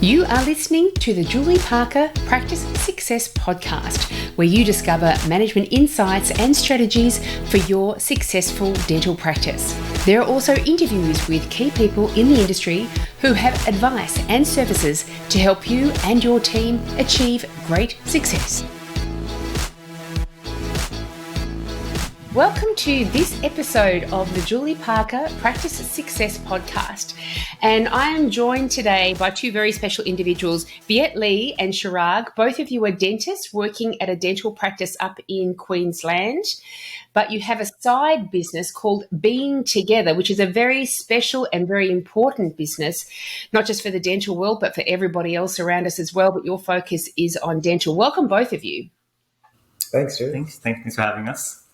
You are listening to the Julie Parker Practice Success Podcast, where you discover management insights and strategies for your successful dental practice. There are also interviews with key people in the industry who have advice and services to help you and your team achieve great success. Welcome to this episode of the Julie Parker Practice Success Podcast. And I am joined today by two very special individuals, Viet and Chiraag. Both of you are dentists working at a dental practice up in Queensland, but you have a side business called Being Together, which is a very special and very important business, not just for the dental world, but for everybody else around us as well. But your focus is on dental. Welcome, both of you. Thanks, Julie. Thanks for having us.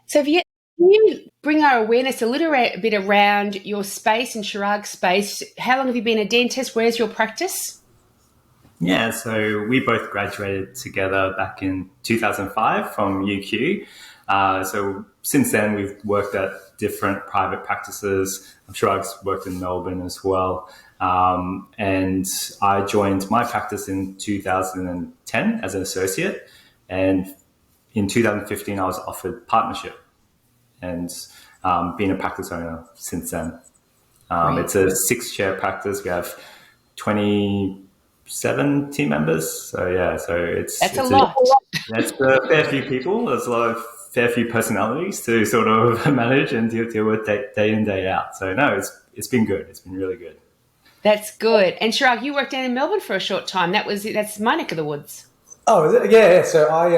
So, Viet, can you bring our awareness a little bit around your space and Chiraag's space? How long have you been a dentist? Where's your practice? Yeah, so we both graduated together back in 2005 from UQ. So since then, we've worked at different private practices. Chiraag's worked in Melbourne as well. And I joined my practice in 2010 as an associate. And in 2015, I was offered partnership and been a practice owner since then. It's a 6-chair practice. We have 27 team members. So it's a lot. That's a fair few people. There's a fair few personalities to sort of manage and deal with day in, day out. So no, it's been good. It's been really good. That's good. And Chiraag, you worked down in Melbourne for a short time. That's my neck of the woods. Oh, yeah. So I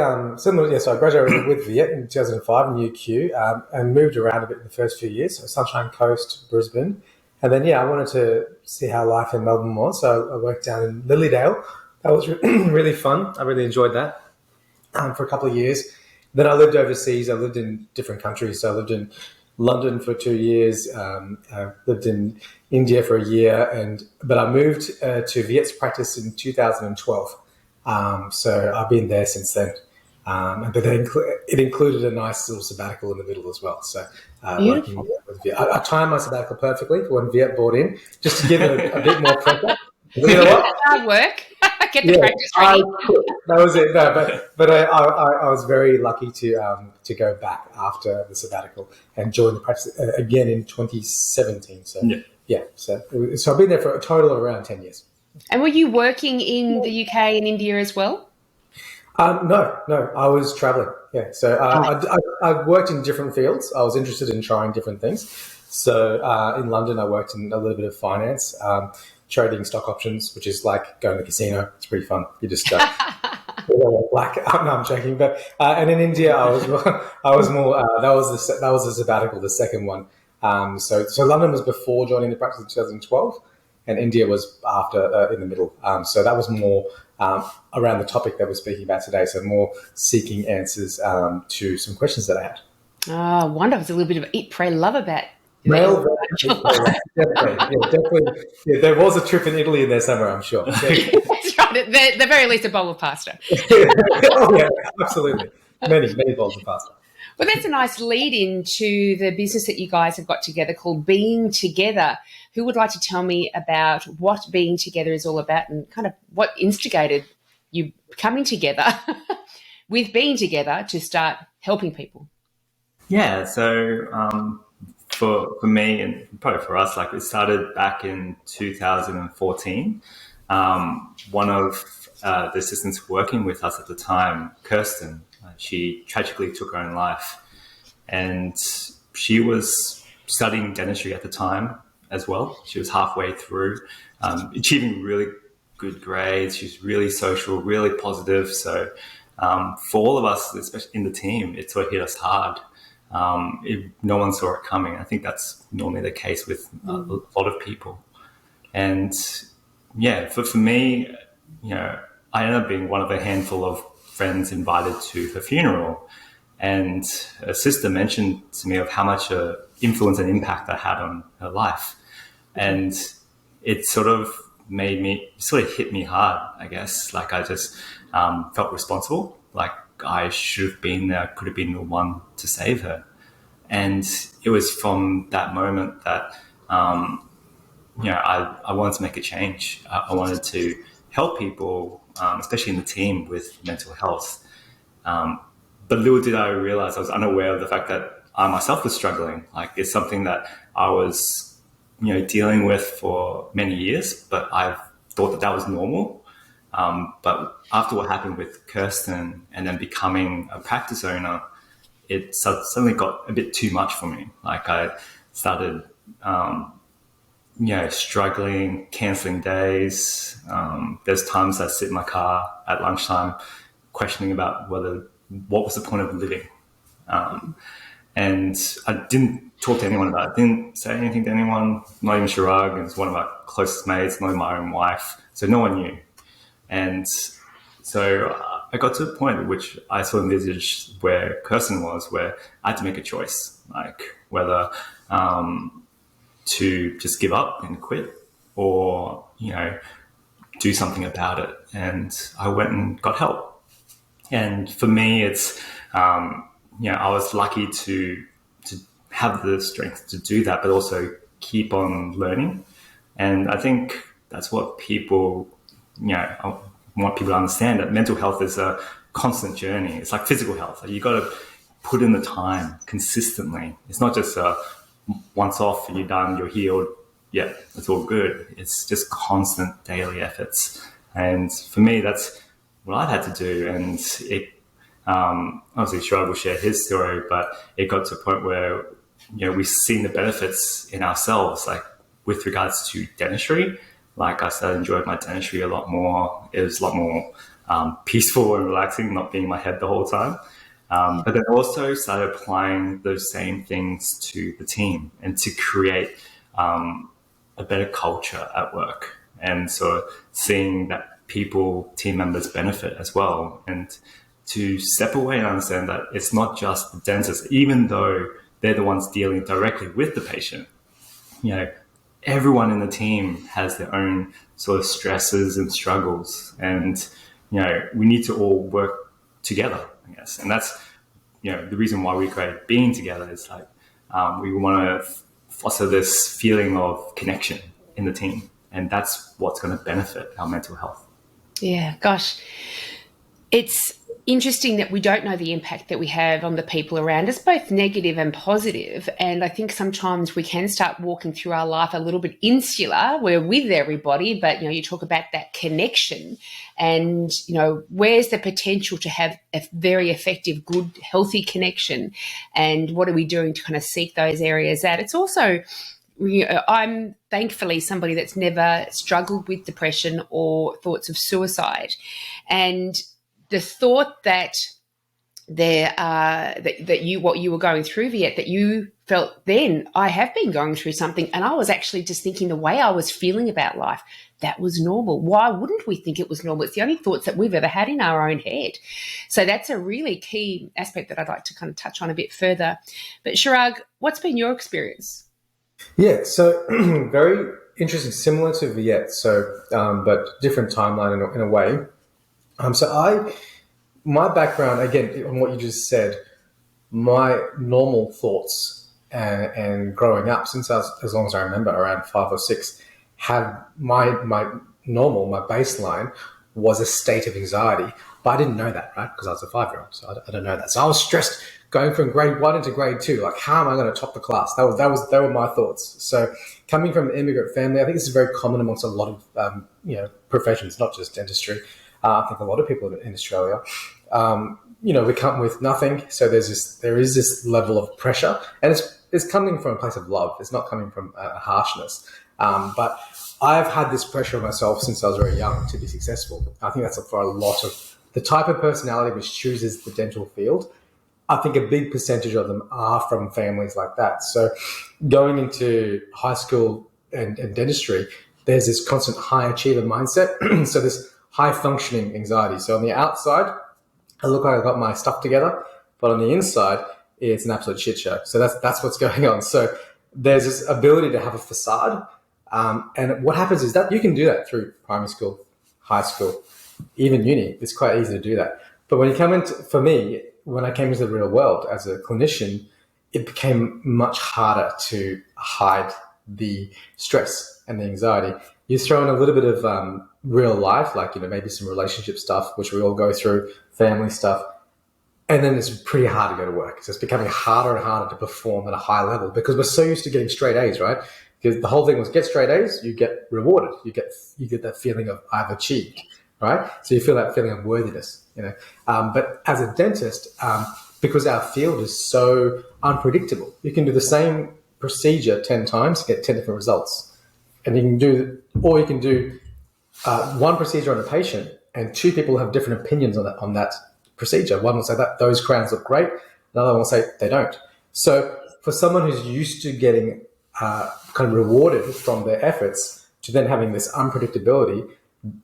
graduated with Viet in 2005 in UQ and moved around a bit in the first few years. So Sunshine Coast, Brisbane. And then, I wanted to see how life in Melbourne was. So I worked down in Lilydale. That was really fun. I really enjoyed that for a couple of years. Then I lived overseas. I lived in different countries. So I lived in London for 2 years. I lived in India for a year. But I moved to Viet's practice in 2012. So I've been there since then. But it included a nice little sabbatical in the middle as well. So working with Viet. I timed my sabbatical perfectly for when Viet bought in, just to give it a bit more pressure. You know what? Hard work. Get the practice ready. That was it. No, but I was very lucky to go back after the sabbatical and join the practice again in 2017. So so I've been there for a total of around 10 years. And were you working in the UK and India as well? No, I was traveling. Yeah, so I worked in different fields. I was interested in trying different things. So in London, I worked in a little bit of finance, trading stock options, which is like going to the casino. It's pretty fun. You just black. No, I'm joking. But and in India, I was more. That was the sabbatical, the second one. So London was before joining the practice in 2012. And India was after, in the middle. So that was more around the topic that we're speaking about today. So more seeking answers to some questions that I had. Oh, wonderful. It's a little bit of eat, pray, love about definitely. Yeah, there was a trip in Italy in there somewhere, I'm sure. That's right. At the very least, a bowl of pasta. Oh, yeah, absolutely. Many bowls of pasta. Well, that's a nice lead into the business that you guys have got together called Being Together. Who would like to tell me about what Being Together is all about and kind of what instigated you coming together with Being Together to start helping people? Yeah, so for me and probably for us, like it started back in 2014. One of the assistants working with us at the time, Kirsten, she tragically took her own life, and she was studying dentistry at the time as well. She was halfway through, achieving really good grades. She was really social, really positive. So for all of us, especially in the team, it sort of hit us hard. No one saw it coming. I think that's normally the case with a lot of people. And for me, I ended up being one of a handful of friends invited to her funeral, and her sister mentioned to me of how much influence and impact I had on her life, and it sort of hit me hard, I guess. Like I just felt responsible, like I should have been there, could have been the one to save her. And it was from that moment that I wanted to make a change. I wanted to help people, especially in the team, with mental health. But little did I realize, I was unaware of the fact that I myself was struggling. Like, it's something that I was, dealing with for many years, but I thought that was normal. But after what happened with Kirsten and then becoming a practice owner, it suddenly got a bit too much for me. Like, I started, struggling, cancelling days. There's times I sit in my car at lunchtime questioning about what was the point of living. And I didn't talk to anyone about it. I didn't say anything to anyone, not even Chiraag. It was one of my closest mates, not even my own wife. So no one knew. And so I got to a point at which I sort of envisaged where Kirsten was, where I had to make a choice, like whether to just give up and quit or, do something about it. And I went and got help. And for me, it's, I was lucky to have the strength to do that, but also keep on learning. And I think that's what people, I want people to understand, that mental health is a constant journey. It's like physical health. You got to put in the time consistently. It's not just once off and you're done, you're healed. Yeah, it's all good. It's just constant daily efforts. And for me, that's what I've had to do. And it, obviously Chiraag will share his story, but it got to a point where, we've seen the benefits in ourselves, like with regards to dentistry. Like, I started enjoying my dentistry a lot more. It was a lot more peaceful and relaxing, not being in my head the whole time. But then also started applying those same things to the team and to create a better culture at work. And so seeing that team members benefit as well. And to step away and understand that it's not just the dentist, even though they're the ones dealing directly with the patient. Everyone in the team has their own sort of stresses and struggles, and we need to all work together, I guess. And that's the reason why we created Being Together. Is like we want to foster this feeling of connection in the team, and that's what's going to benefit our mental health. Yeah, gosh, it's interesting that we don't know the impact that we have on the people around us, both negative and positive. And I think sometimes we can start walking through our life a little bit insular. We're with everybody, but, you talk about that connection and, where's the potential to have a very effective, good, healthy connection? And what are we doing to kind of seek those areas out? It's also, I'm thankfully somebody that's never struggled with depression or thoughts of suicide. And the thought that what you were going through, Viet, that you felt then, I have been going through something, and I was actually just thinking the way I was feeling about life, that was normal. Why wouldn't we think it was normal? It's the only thoughts that we've ever had in our own head. So that's a really key aspect that I'd like to kind of touch on a bit further. But Chiraag, what's been your experience? Yeah, so very interesting, similar to Viet, but different timeline in a way. My background, again, on what you just said, my normal thoughts and growing up, since I was, as long as I remember, around 5 or 6, had my baseline was a state of anxiety. But I didn't know that, right? Because I was a 5-year-old, so I don't know that. So I was stressed going from grade 1 into grade 2. Like, how am I going to top the class? They were my thoughts. So coming from an immigrant family, I think this is very common amongst a lot of professions, not just dentistry. I think a lot of people in Australia, we come with nothing. So there is this level of pressure, and it's coming from a place of love. It's not coming from harshness. But I've had this pressure on myself since I was very young to be successful. I think that's for a lot of the type of personality which chooses the dental field. I think a big percentage of them are from families like that. So going into high school and dentistry, there's this constant high achiever mindset. So this high functioning anxiety. So on the outside, I look like I got my stuff together, but on the inside, it's an absolute shit show. So that's what's going on. So there's this ability to have a facade. And what happens is that you can do that through primary school, high school, even uni. It's quite easy to do that. But when you come into, for me, when I came into the real world as a clinician, it became much harder to hide the stress. and the anxiety, you throw in a little bit of real life, like, maybe some relationship stuff, which we all go through, family stuff. And then it's pretty hard to go to work. So it's becoming harder and harder to perform at a high level because we're so used to getting straight A's, right? Because the whole thing was get straight A's, you get rewarded. You get that feeling of I've achieved, right? So you feel that feeling of worthiness, But as a dentist, because our field is so unpredictable, you can do the same procedure 10 times, get 10 different results. And you can do one procedure on a patient and two people have different opinions on that procedure. One will say that those crowns look great. Another one will say they don't. So for someone who's used to getting kind of rewarded from their efforts to then having this unpredictability,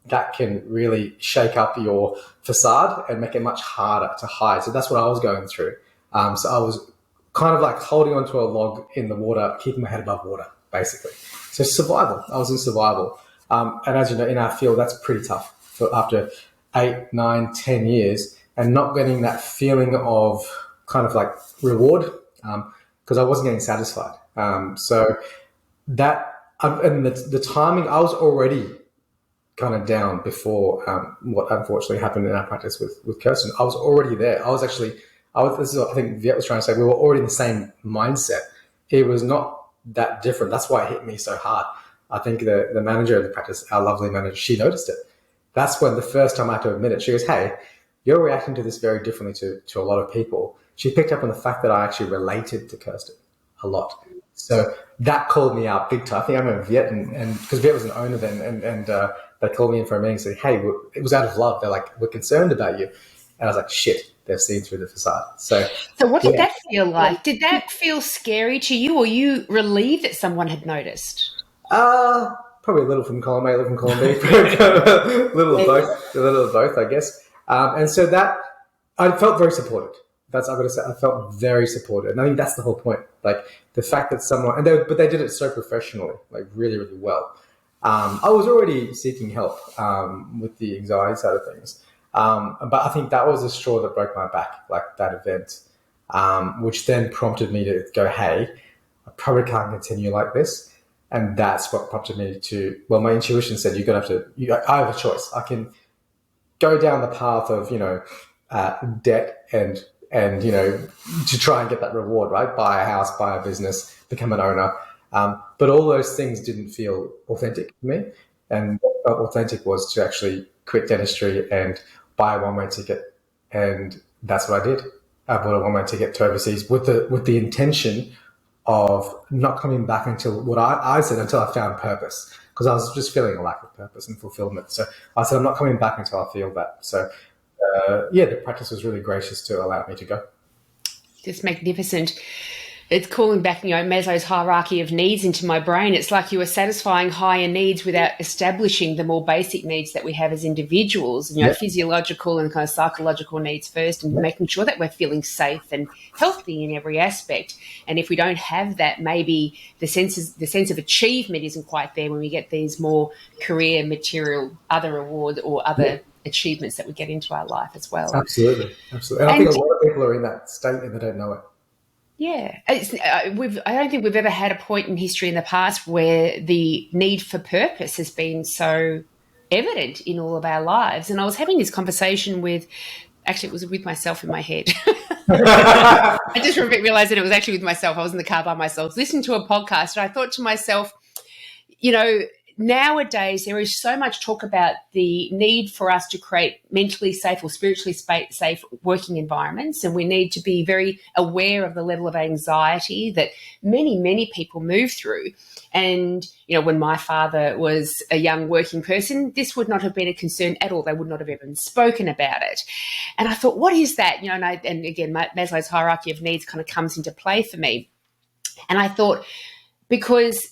that can really shake up your facade and make it much harder to hide. So that's what I was going through. So I was kind of like holding onto a log in the water, keeping my head above water, basically. So survival. I was in survival. And as you know, in our field, that's pretty tough. For after 8, 9, 10 years, and not getting that feeling of kind of like reward, because I wasn't getting satisfied. So that, and the timing, I was already kind of down before what unfortunately happened in our practice with Kirsten. I was already there. This is what I think Viet was trying to say. We were already in the same mindset. It was not that different. That's why it hit me so hard. I think the manager of the practice, our lovely manager, she noticed it. That's when the first time I had to admit it. She goes, hey, you're reacting to this very differently to a lot of people. She picked up on the fact that I actually related to Kirsten a lot. So that called me out big time. I think I remember Viet, and because Viet was an owner then, and they called me in for a meeting and said, hey, it was out of love. They're like, we're concerned about you. And I was like, shit, they've seen through the facade. So what did that feel like? Did that feel scary to you, or you relieved that someone had noticed? Probably a little from column A, a little from column B, a little of both, I guess. And so that I felt very supported. I've got to say, I felt very supported, and I think that's the whole point. Like the fact that someone, but they did it so professionally, like really, really well. I was already seeking help with the anxiety side of things, but I think that was the straw that broke my back, like that event, which then prompted me to go, hey, I probably can't continue like this. And that's what prompted me to, my intuition said, I have a choice. I can go down the path of, debt and to try and get that reward, right? Buy a house, buy a business, become an owner. But all those things didn't feel authentic to me. And what felt authentic was to actually quit dentistry and buy a one-way ticket. And that's what I did. I bought a one-way ticket to overseas with the intention of not coming back until I said until I found purpose, because I was just feeling a lack of purpose and fulfillment. So I said, I'm not coming back until I feel that. So the practice was really gracious to allow me to go. Just magnificent. It's calling back, Maslow's hierarchy of needs into my brain. It's like you are satisfying higher needs without establishing the more basic needs that we have as individuals, physiological and kind of psychological needs first, and making sure that we're feeling safe and healthy in every aspect. And if we don't have that, maybe the sense of achievement isn't quite there when we get these more career, material, other awards or other achievements that we get into our life as well. Absolutely. And I think a lot of people are in that state and they don't know it. Yeah, I don't think we've ever had a point in history in the past where the need for purpose has been so evident in all of our lives. And I was having this conversation it was with myself in my head. I just realised that it was actually with myself. I was in the car by myself, listening to a podcast, and I thought to myself, nowadays there is so much talk about the need for us to create mentally safe or spiritually safe working environments, and we need to be very aware of the level of anxiety that many, many people move through. And, when my father was a young working person, this would not have been a concern at all. They would not have even spoken about it. And I thought, what is that? And again, Maslow's hierarchy of needs kind of comes into play for me. And I thought, because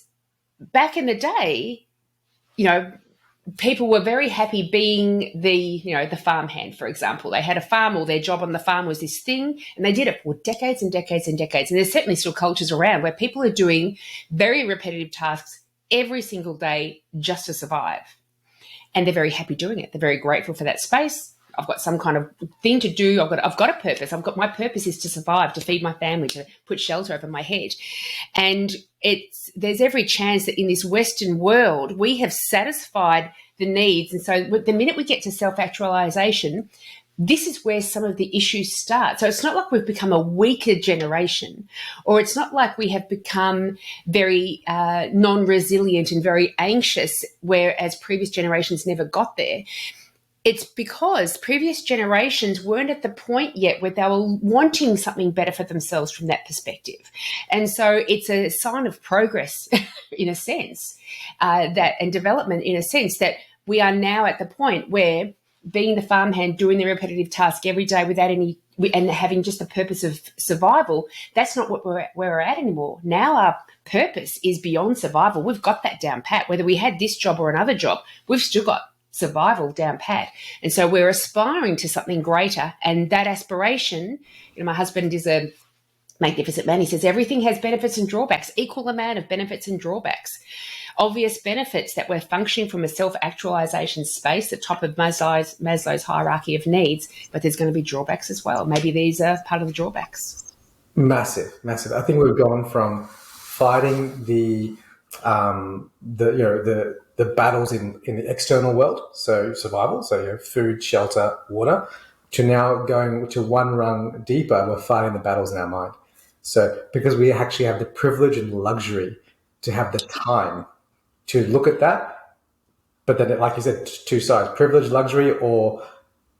back in the day, people were very happy being the farmhand, for example. They had a farm, or their job on the farm was this thing, and they did it for decades and decades and decades. And there's certainly still cultures around where people are doing very repetitive tasks every single day just to survive. And they're very happy doing it. They're very grateful for that space. I've got some kind of thing to do. I've got a purpose. My purpose is to survive, to feed my family, to put shelter over my head. And there's every chance that in this Western world, we have satisfied the needs. And so the minute we get to self-actualization, this is where some of the issues start. So it's not like we've become a weaker generation, or it's not like we have become very non-resilient and very anxious, whereas previous generations never got there. It's because previous generations weren't at the point yet where they were wanting something better for themselves from that perspective. And so it's a sign of progress in a sense, and development in a sense, that we are now at the point where being the farmhand, doing the repetitive task every day without and having just the purpose of survival, that's not what where we're at anymore. Now our purpose is beyond survival. We've got that down pat. Whether we had this job or another job, we've still got survival down pat. And so we're aspiring to something greater. And that aspiration, my husband is a magnificent man. He says everything has benefits and drawbacks, equal amount of benefits and drawbacks. Obvious benefits that we're functioning from a self-actualization space, the top of Maslow's hierarchy of needs, but there's going to be drawbacks as well. Maybe these are part of the drawbacks. Massive. I think we've gone from fighting the battles in the external world, so survival, so food, shelter, water, to now going to one rung deeper, we're fighting the battles in our mind. So because we actually have the privilege and luxury to have the time to look at that, but then, like you said, two sides: privilege, luxury, or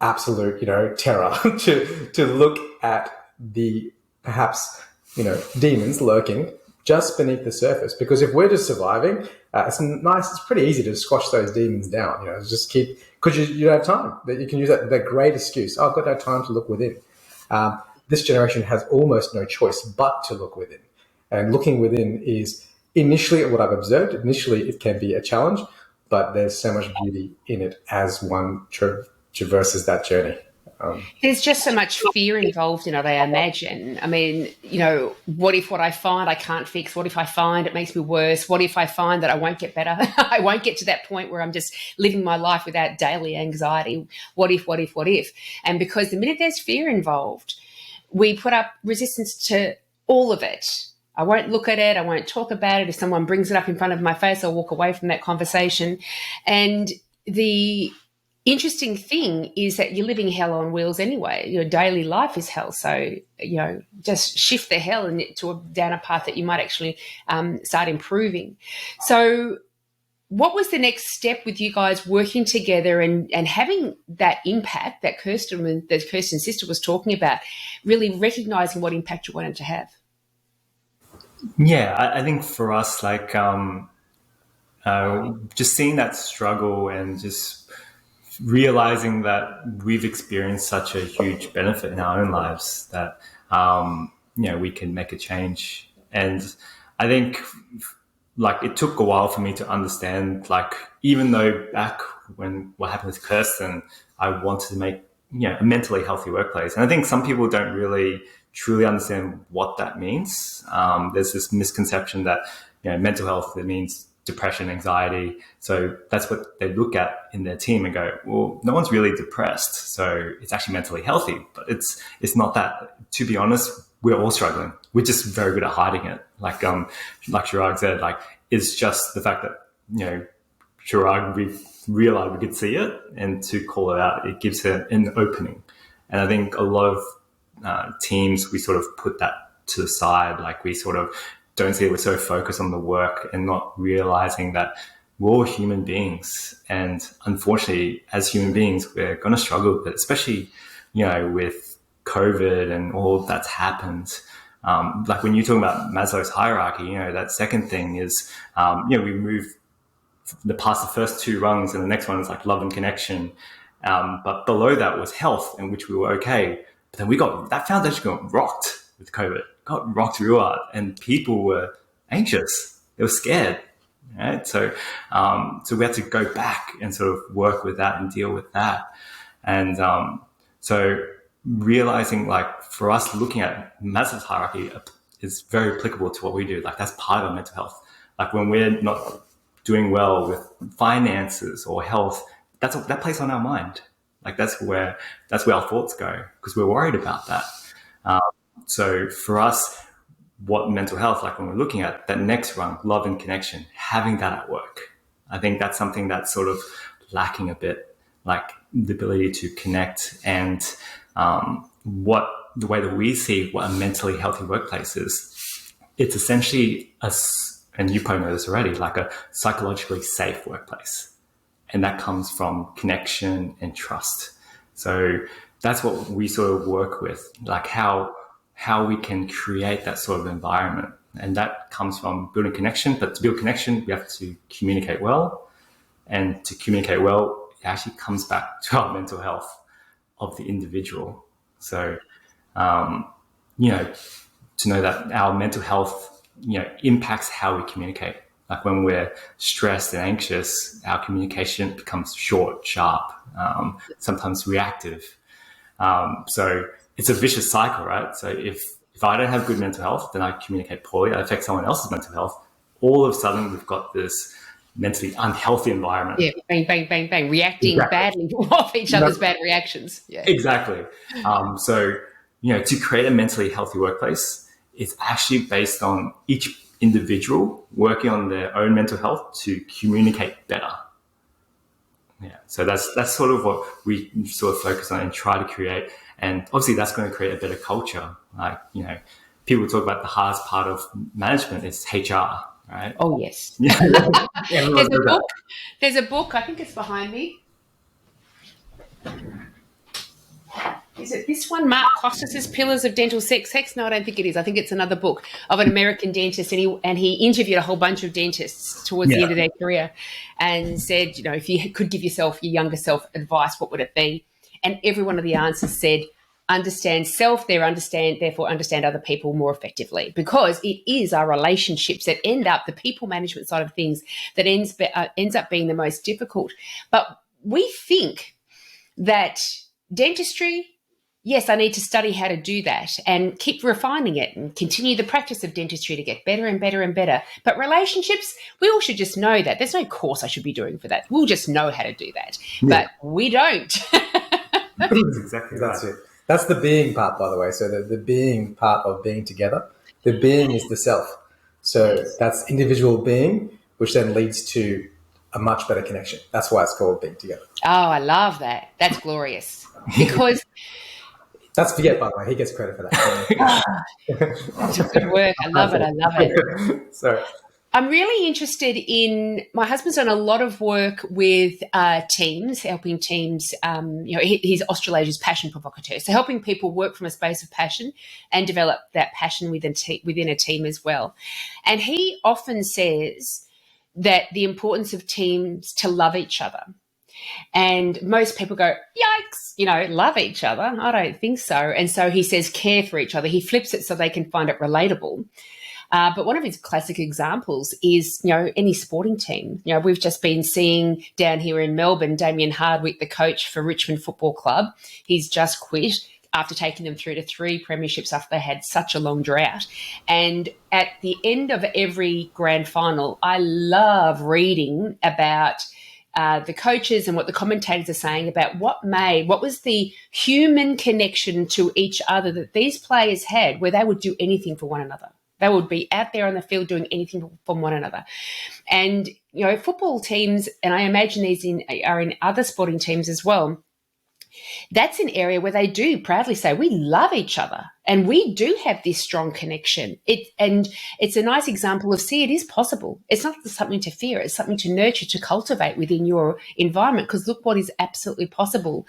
absolute, terror. to look at the perhaps demons lurking just beneath the surface. Because if we're just surviving, it's pretty easy to squash those demons down. Just keep, because you don't have time. That you can use that great excuse. Oh, I've got no time to look within. This generation has almost no choice but to look within, and looking within is. Initially, what I've observed, it can be a challenge, but there's so much beauty in it as one traverses that journey. There's just so much fear involved in it, I imagine. I mean, what if what I find I can't fix? What if I find it makes me worse? What if I find that I won't get better? I won't get to that point where I'm just living my life without daily anxiety. What if? And because the minute there's fear involved, we put up resistance to all of it. I won't look at it. I won't talk about it. If someone brings it up in front of my face, I'll walk away from that conversation. And the interesting thing is that you're living hell on wheels anyway. Your daily life is hell. So, just shift the hell down a path that you might actually start improving. So what was the next step with you guys working together and having that impact that Kirsten's sister was talking about, really recognizing what impact you wanted to have? Yeah, I think for us, just seeing that struggle and just realizing that we've experienced such a huge benefit in our own lives that, we can make a change. And I think it took a while for me to understand, even though back when what happened with Kirsten, I wanted to make, a mentally healthy workplace. And I think some people don't really truly understand what that means. There's this misconception that mental health, it means depression, anxiety. So that's what they look at in their team and go, well, no one's really depressed, so it's actually mentally healthy. But it's not that. To be honest, we're all struggling. We're just very good at hiding it. Like Chiraag said, it's just the fact that Chiraag, we realized we could see it, and to call it out, it gives her an opening. And I think a lot of teams, we sort of put that to the side. We sort of don't see it. We're so focused on the work and not realizing that we're all human beings. And unfortunately, as human beings, we're going to struggle with it, especially, with COVID and all that's happened. When you're talking about Maslow's hierarchy, that second thing is, we move past the first two rungs, and the next one is love and connection. But below that was health, in which we were okay. But then that foundation got rocked with COVID, got rocked real hard, and people were anxious. They were scared, right? So we had to go back and sort of work with that and deal with that. And so realizing, for us, looking at Maslow's hierarchy is very applicable to what we do. That's part of our mental health. When we're not doing well with finances or health, that plays on our mind. Like that's where our thoughts go, because we're worried about that. So for us, what mental health, like when we're looking at that next rung, love and connection, having that at work, I think that's something that's sort of lacking a bit, like the ability to connect. And the way that we see what a mentally healthy workplace is, it's essentially and you probably know this already, like a psychologically safe workplace. And that comes from connection and trust. So that's what we sort of work with, like how we can create that sort of environment. And that comes from building connection. But to build connection, we have to communicate well. And to communicate well, it actually comes back to our mental health of the individual. So, to know that our mental health, impacts how we communicate. Like when we're stressed and anxious, our communication becomes short, sharp, sometimes reactive. So it's a vicious cycle, right? So if I don't have good mental health, then I communicate poorly. I affect someone else's mental health. All of a sudden, we've got this mentally unhealthy environment. Yeah, bang, bang, bang, bang, reacting badly off each other's bad reactions. Yeah, exactly. So, to create a mentally healthy workplace, it's actually based on each individual working on their own mental health to communicate better. Yeah, so that's sort of what we sort of focus on and try to create. And obviously that's going to create a better culture. Like, people talk about the hardest part of management is HR, right? Oh, yes. Yeah. There's a book, I think it's behind me. Is it this one, Mark Costas' Pillars of Dental Sex? No, I don't think it is. I think it's another book of an American dentist, and he interviewed a whole bunch of dentists towards the end of their career and said, if you could give yourself, your younger self, advice, what would it be? And every one of the answers said, understand self, therefore understand other people more effectively, because it is our relationships that end up, the people management side of things, that ends up being the most difficult. But we think that dentistry, yes, I need to study how to do that and keep refining it and continue the practice of dentistry to get better and better and better. But relationships, we all should just know that. There's no course I should be doing for that. We'll just know how to do that. Yeah. But we don't. That's exactly right. That's it. That's the being part, by the way. So the being part of being together, the being is the self. So that's individual being, which then leads to a much better connection. That's why it's called being together. Oh, I love that. That's glorious. Because that's Viet, by the way. He gets credit for that. That's good work. I love it. So I'm really interested in, my husband's done a lot of work with teams, helping teams, he's Australasia's passion provocateur. So helping people work from a space of passion and develop that passion within a team as well. And he often says that the importance of teams to love each other. And most people go, yikes, love each other. I don't think so. And so he says care for each other. He flips it so they can find it relatable. But one of his classic examples is, any sporting team. We've just been seeing down here in Melbourne, Damien Hardwick, the coach for Richmond Football Club. He's just quit after taking them through to 3 premierships after they had such a long drought. And at the end of every grand final, I love reading about the coaches and what the commentators are saying about what was the human connection to each other that these players had, where they would do anything for one another. They would be out there on the field doing anything for one another. And, football teams, and I imagine these are in other sporting teams as well, that's an area where they do proudly say, we love each other and we do have this strong connection. It's a nice example of, see, it is possible. It's not something to fear. It's something to nurture, to cultivate within your environment, because look what is absolutely possible.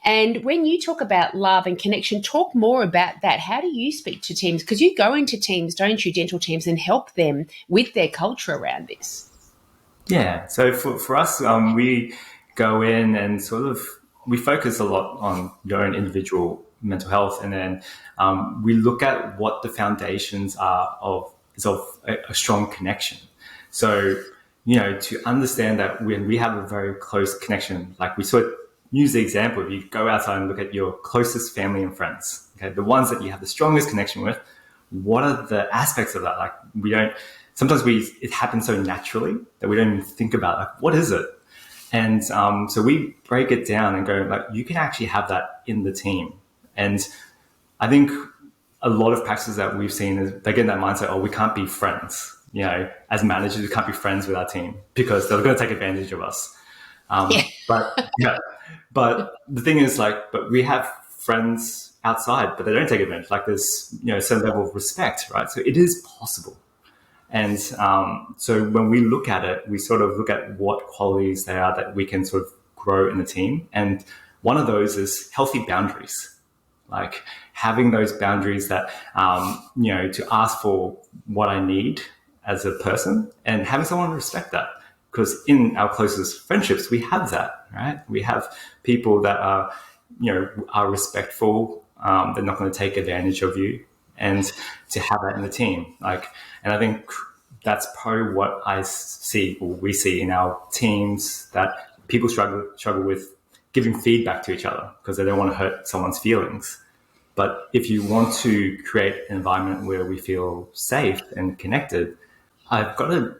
And when you talk about love and connection, talk more about that. How do you speak to teams? Because you go into teams, don't you, dental teams, and help them with their culture around this. Yeah. So for us, we go in and we focus a lot on your own individual mental health, and then we look at what the foundations are of a strong connection. So, to understand that when we have a very close connection, like we sort of use the example, if you go outside and look at your closest family and friends, okay, the ones that you have the strongest connection with, what are the aspects of that? Like sometimes it happens so naturally that we don't even think about, like, what is it? And so we break it down and go, like, you can actually have that in the team. And I think a lot of practices that we've seen is they get in that mindset, oh, we can't be friends. You know, as managers, we can't be friends with our team because they're going to take advantage of us. But the thing is, like, but we have friends outside, but they don't take advantage. Like, there's, you know, a certain level of respect, right? So it is possible. And so when we look at it, we sort of look at what qualities they are that we can sort of grow in the team. And one of those is healthy boundaries, like having those boundaries that, you know, to ask for what I need as a person and having someone respect that. Because in our closest friendships, we have that, right? We have people that are, you know, are respectful. They're not going to take advantage of you. And to have that in the team, like, and I think that's probably what I see, or we see in our teams, that people struggle with giving feedback to each other because they don't want to hurt someone's feelings. But if you want to create an environment where we feel safe and connected, I've got to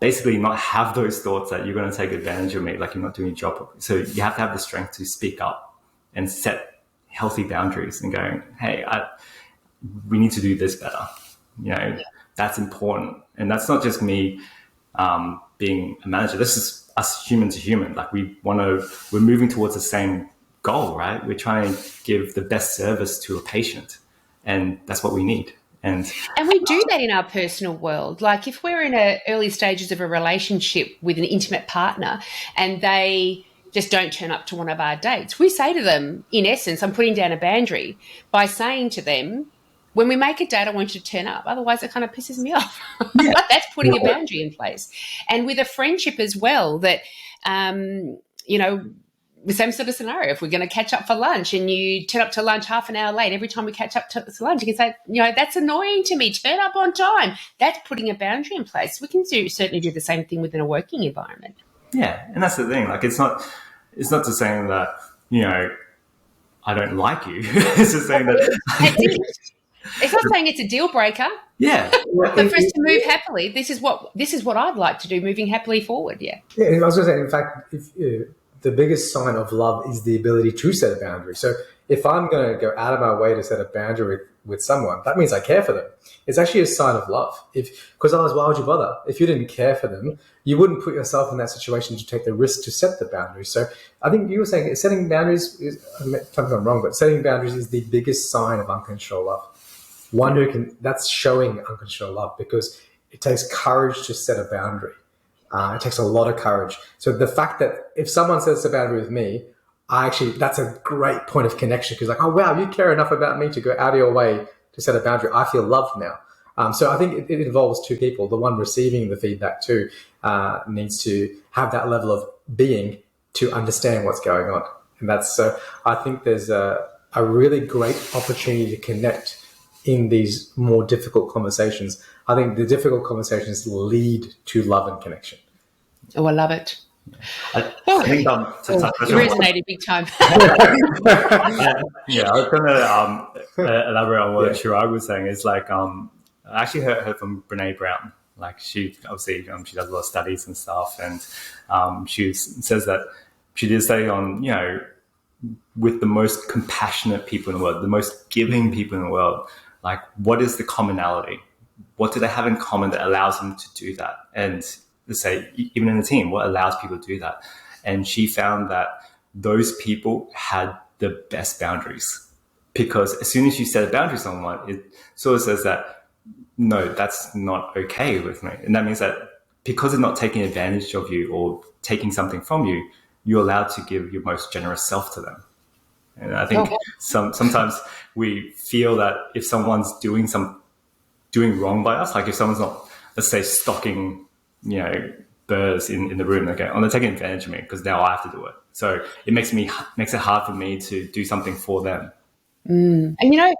basically not have those thoughts that you're going to take advantage of me, like you're not doing your job properly. So you have to have the strength to speak up and set healthy boundaries and going, hey, we need to do this better. You know, that's important. And that's not just me being a manager. This is us human to human. Like we're moving towards the same goal, right? We're trying to give the best service to a patient, and that's what we need. And we do that in our personal world. Like if we're in early stages of a relationship with an intimate partner and they just don't turn up to one of our dates, we say to them, in essence, I'm putting down a boundary by saying to them, when we make a date, I want you to turn up. Otherwise, it kind of pisses me off. Yeah. That's putting a boundary in place. And with a friendship as well, that, you know, the same sort of scenario. If we're going to catch up for lunch and you turn up to lunch half an hour late, every time we catch up to lunch, you can say, you know, that's annoying to me. Turn up on time. That's putting a boundary in place. We can certainly do the same thing within a working environment. Yeah, and that's the thing. Like, it's not just saying that, you know, I don't like you. It's just saying that. It's not saying it's a deal breaker. Yeah. But for us to move happily, this is what I'd like to do, moving happily forward. Yeah. Yeah, I was going to say, in fact, if the biggest sign of love is the ability to set a boundary. So if I'm going to go out of my way to set a boundary with someone, that means I care for them. It's actually a sign of love. Because otherwise, why would you bother? If you didn't care for them, you wouldn't put yourself in that situation to take the risk to set the boundary. So I think you were saying setting boundaries is, tell me if I'm wrong, but setting boundaries is the biggest sign of unconditional love. That's showing unconditional love, because it takes courage to set a boundary. It takes a lot of courage. So the fact that if someone sets a boundary with me, that's a great point of connection, because like, oh, wow, you care enough about me to go out of your way to set a boundary. I feel loved now. So I think it involves two people. The one receiving the feedback too needs to have that level of being to understand what's going on. And so I think there's a really great opportunity to connect in these more difficult conversations. I think the difficult conversations lead to love and connection. Oh, I love it. I think it resonated big time. Yeah, I was going to elaborate on what Chiraag was saying. Is like, I actually heard from Brene Brown. Like, she obviously she does a lot of studies and stuff, and she says that she did a study on, you know, with the most compassionate people in the world, the most giving people in the world, like, what is the commonality? What do they have in common that allows them to do that? And let's say, even in a team, what allows people to do that? And she found that those people had the best boundaries, because as soon as you set a boundary with someone, it sort of says that, no, that's not okay with me. And that means that because they're not taking advantage of you or taking something from you, you're allowed to give your most generous self to them. And I think sometimes we feel that if someone's doing wrong by us, like if someone's not, let's say, stocking, you know, birds in the room, they're taking advantage of me because now I have to do it. So it makes it hard for me to do something for them. And you know,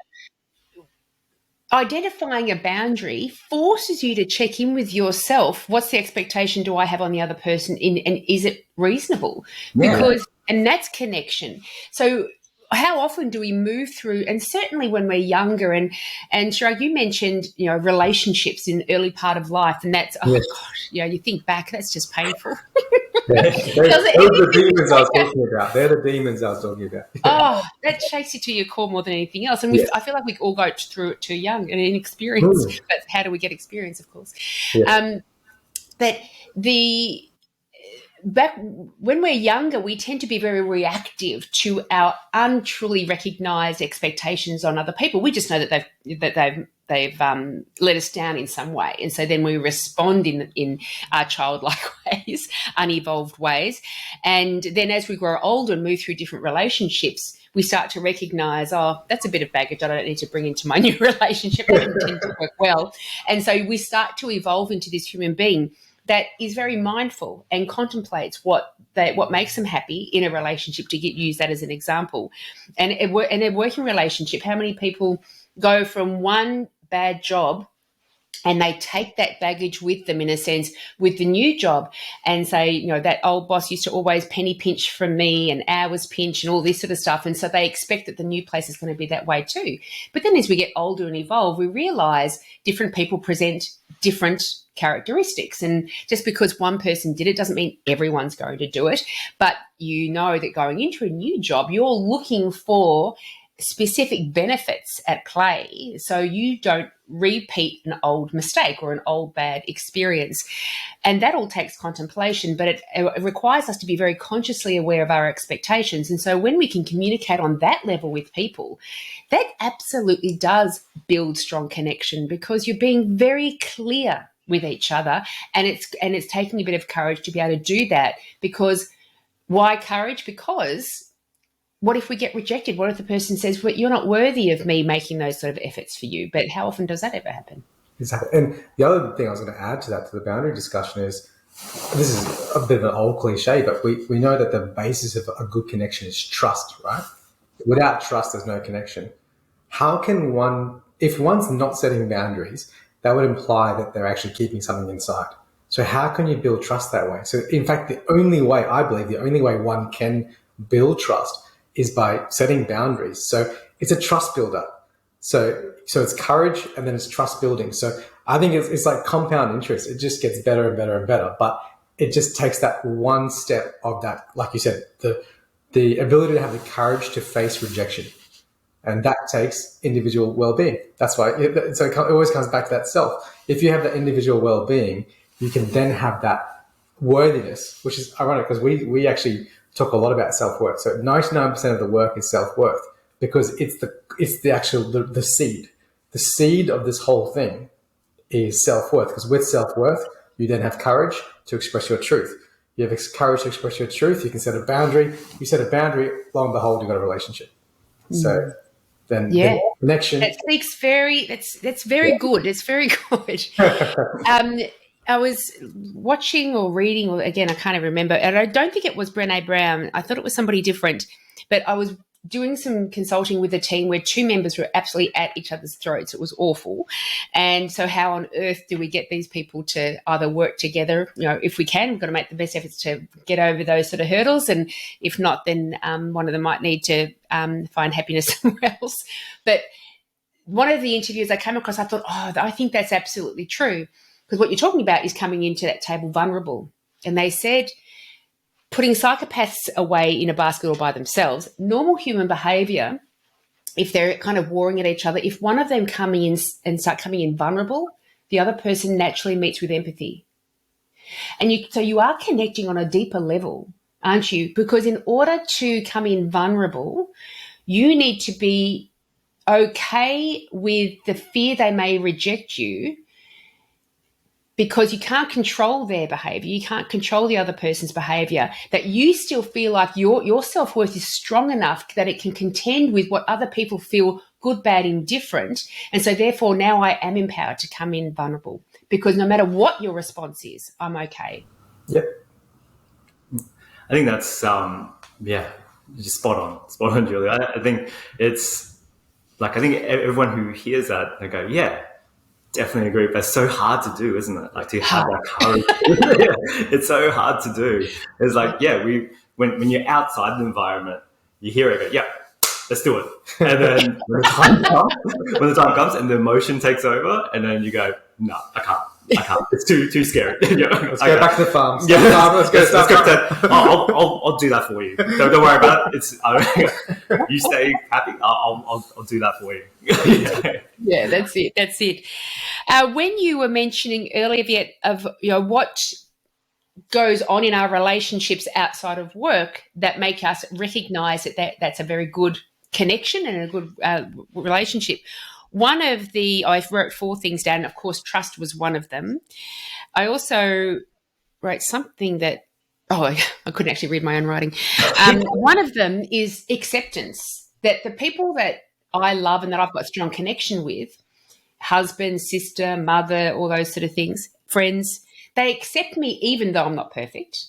identifying a boundary forces you to check in with yourself. What's the expectation do I have on the other person, and is it reasonable? And that's connection. So how often do we move through, and certainly when we're younger, and Chiraag, you mentioned, you know, relationships in the early part of life, and that's, oh gosh, you know, you think back, that's just painful. Those are the demons I was talking about. They're the demons I was talking about. Oh, that shakes you to your core more than anything else. And Yeah. I feel like we all go through it too young and inexperienced. But how do we get experience, of course? Yeah. That the back when we're younger, we tend to be very reactive to our untruly recognised expectations on other people. We just know that they've let us down in some way, and so then we respond in our childlike ways, unevolved ways, and then as we grow older and move through different relationships, we start to recognise, oh, that's a bit of baggage I don't need to bring into my new relationship. That didn't tend to work well, and so we start to evolve into this human being that is very mindful and contemplates what makes them happy in a relationship, to use that as an example. And in a working relationship, how many people go from one bad job and they take that baggage with them, in a sense, with the new job, and say, that old boss used to always penny pinch from me and hours pinch and all this sort of stuff. And so they expect that the new place is going to be that way too. But then as we get older and evolve, we realise different people present different characteristics. And just because one person did it doesn't mean everyone's going to do it. But that going into a new job, you're looking for specific benefits at play, so you don't repeat an old mistake or an old bad experience. And that all takes contemplation, but it requires us to be very consciously aware of our expectations. And so when we can communicate on that level with people, that absolutely does build strong connection, because you're being very clear with each other, and it's taking a bit of courage to be able to do that. Because why courage? Because what if we get rejected? What if the person says, well, you're not worthy of me making those sort of efforts for you? But how often does that ever happen? Exactly. And the other thing I was going to add to the boundary discussion is, this is a bit of an old cliche, but we know that the basis of a good connection is trust, right? Without trust, there's no connection. How can if one's not setting boundaries, that would imply that they're actually keeping something inside. So how can you build trust that way? So in fact, the only way one can build trust is by setting boundaries. So it's a trust builder. So it's courage, and then it's trust building. So I think it's like compound interest. It just gets better and better and better. But it just takes that one step of that, like you said, the ability to have the courage to face rejection. And that takes individual well-being. That's why it always comes back to that self. If you have that individual well-being, you can then have that worthiness, which is ironic because we actually talk a lot about self-worth. So 99% of the work is self-worth, because it's the actual seed. The seed of this whole thing is self-worth, because with self-worth, you then have courage to express your truth. You have courage to express your truth. You can set a boundary. You set a boundary, lo and behold, you've got a relationship. So then the connection. That speaks that's very good. It's very good. I was watching or reading, or again, I can't even remember, and I don't think it was Brené Brown. I thought it was somebody different, but I was doing some consulting with a team where two members were absolutely at each other's throats. It was awful. And so how on earth do we get these people to either work together? If we can, we've got to make the best efforts to get over those sort of hurdles. And if not, then one of them might need to find happiness somewhere else. But one of the interviews I came across, I thought, I think that's absolutely true. Because what you're talking about is coming into that table vulnerable. And they said, putting psychopaths away in a basket all by themselves, normal human behaviour, if they're kind of warring at each other, if one of them coming in vulnerable, the other person naturally meets with empathy. And so you are connecting on a deeper level, aren't you? Because in order to come in vulnerable, you need to be okay with the fear they may reject you, because you can't control their behaviour, you can't control the other person's behaviour, that you still feel like your self-worth is strong enough that it can contend with what other people feel good, bad, indifferent. And so therefore now I am empowered to come in vulnerable, because no matter what your response is, I'm okay. Yep. I think that's, just spot on, Julia. I think it's like, I think everyone who hears that, they go, yeah, definitely agree, but it's so hard to do, isn't it? Like to have that courage. It's so hard to do. It's like, when you're outside the environment, you hear it, go, yeah, let's do it. And then when the time comes and the emotion takes over, and then you go, no, I can't. I can't. It's too scary. Let's go back to the farm. Yeah, let's go. I'll do that for you. Don't worry about it. You stay happy. I'll do that for you. Yeah, that's it. That's it. When you were mentioning earlier, Viet, of what goes on in our relationships outside of work that make us recognise that's a very good connection and a good relationship. I wrote 4 things down, and of course, trust was one of them. I also wrote something that, I couldn't actually read my own writing. One of them is acceptance, that the people that I love and that I've got a strong connection with, husband, sister, mother, all those sort of things, friends, they accept me even though I'm not perfect.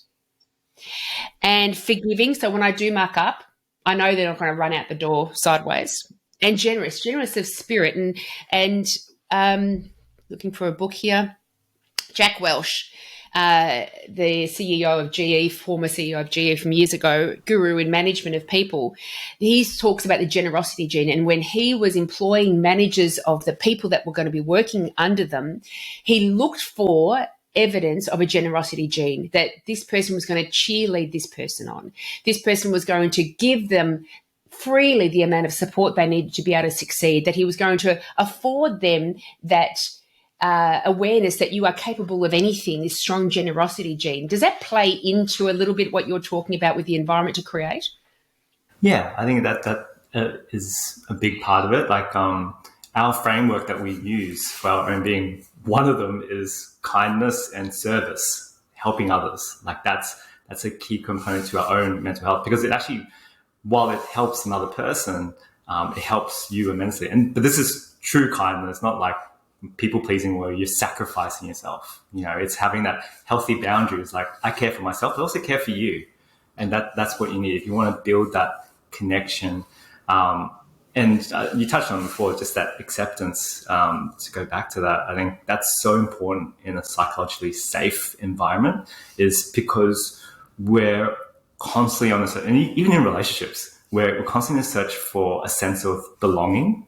And forgiving, so when I do muck up, I know they're not going to run out the door sideways. And generous of spirit. And looking for a book here, Jack Welch, the CEO of GE, former CEO of GE from years ago, guru in management of people, he talks about the generosity gene. And when he was employing managers of the people that were going to be working under them, he looked for evidence of a generosity gene, that this person was going to cheerlead this person on. This person was going to give them freely the amount of support they needed to be able to succeed, that he was going to afford them that awareness that you are capable of anything, this strong generosity gene. Does that play into a little bit what you're talking about with the environment to create? Yeah, I think that is a big part of it. Like our framework that we use for our own being, one of them is kindness and service, helping others. Like that's a key component to our own mental health, because it actually, while it helps another person, it helps you immensely. But this is true kindness, not like people pleasing where you're sacrificing yourself. It's having that healthy boundaries. Like, I care for myself, but also care for you, and that's what you need if you want to build that connection. And you touched on before, just that acceptance. To go back to that, I think that's so important in a psychologically safe environment, is because we're constantly on this, and even in relationships, we're constantly in a search for a sense of belonging,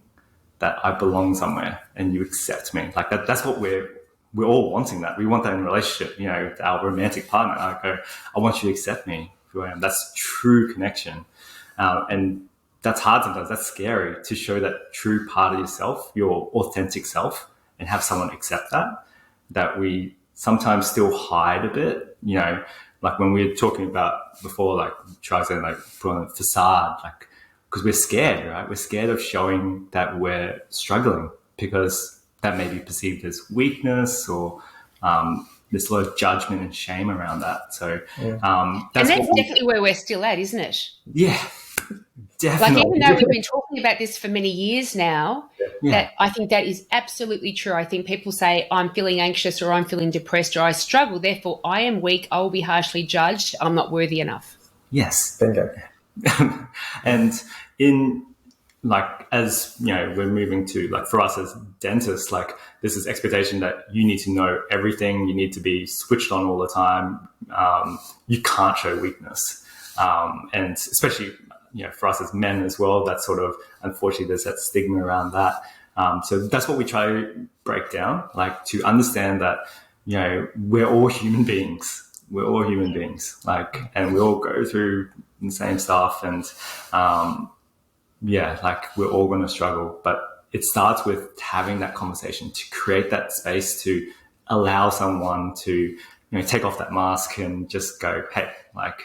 that I belong somewhere and you accept me. Like that's what we're all wanting. That we want that in a relationship. Our romantic partner. I want you to accept me for who I am. That's true connection, and that's hard sometimes. That's scary to show that true part of yourself, your authentic self, and have someone accept that we sometimes still hide a bit. Like when we were talking about before, like try to like put on a facade, like, because we're scared, right? We're scared of showing that we're struggling, because that may be perceived as weakness, or there's a lot of judgment and shame around that. So that's definitely where we're still at, isn't it? Yeah, definitely. Like, even though we've been talking about this for many years now, that I think that is absolutely true. I think people say, I'm feeling anxious, or I'm feeling depressed, or I struggle, therefore I am weak, I will be harshly judged, I'm not worthy enough. Yes. Bingo. And in, like, as we're moving to, like, for us as dentists, like, this is expectation that you need to know everything, you need to be switched on all the time, you can't show weakness, and especially for us as men as well, that's sort of, unfortunately, there's that stigma around that. So that's what we try to break down, like, to understand that we're all human beings. We're all human beings, like, and we all go through the same stuff, and like, we're all going to struggle. But it starts with having that conversation, to create that space to allow someone to take off that mask and just go, hey, like,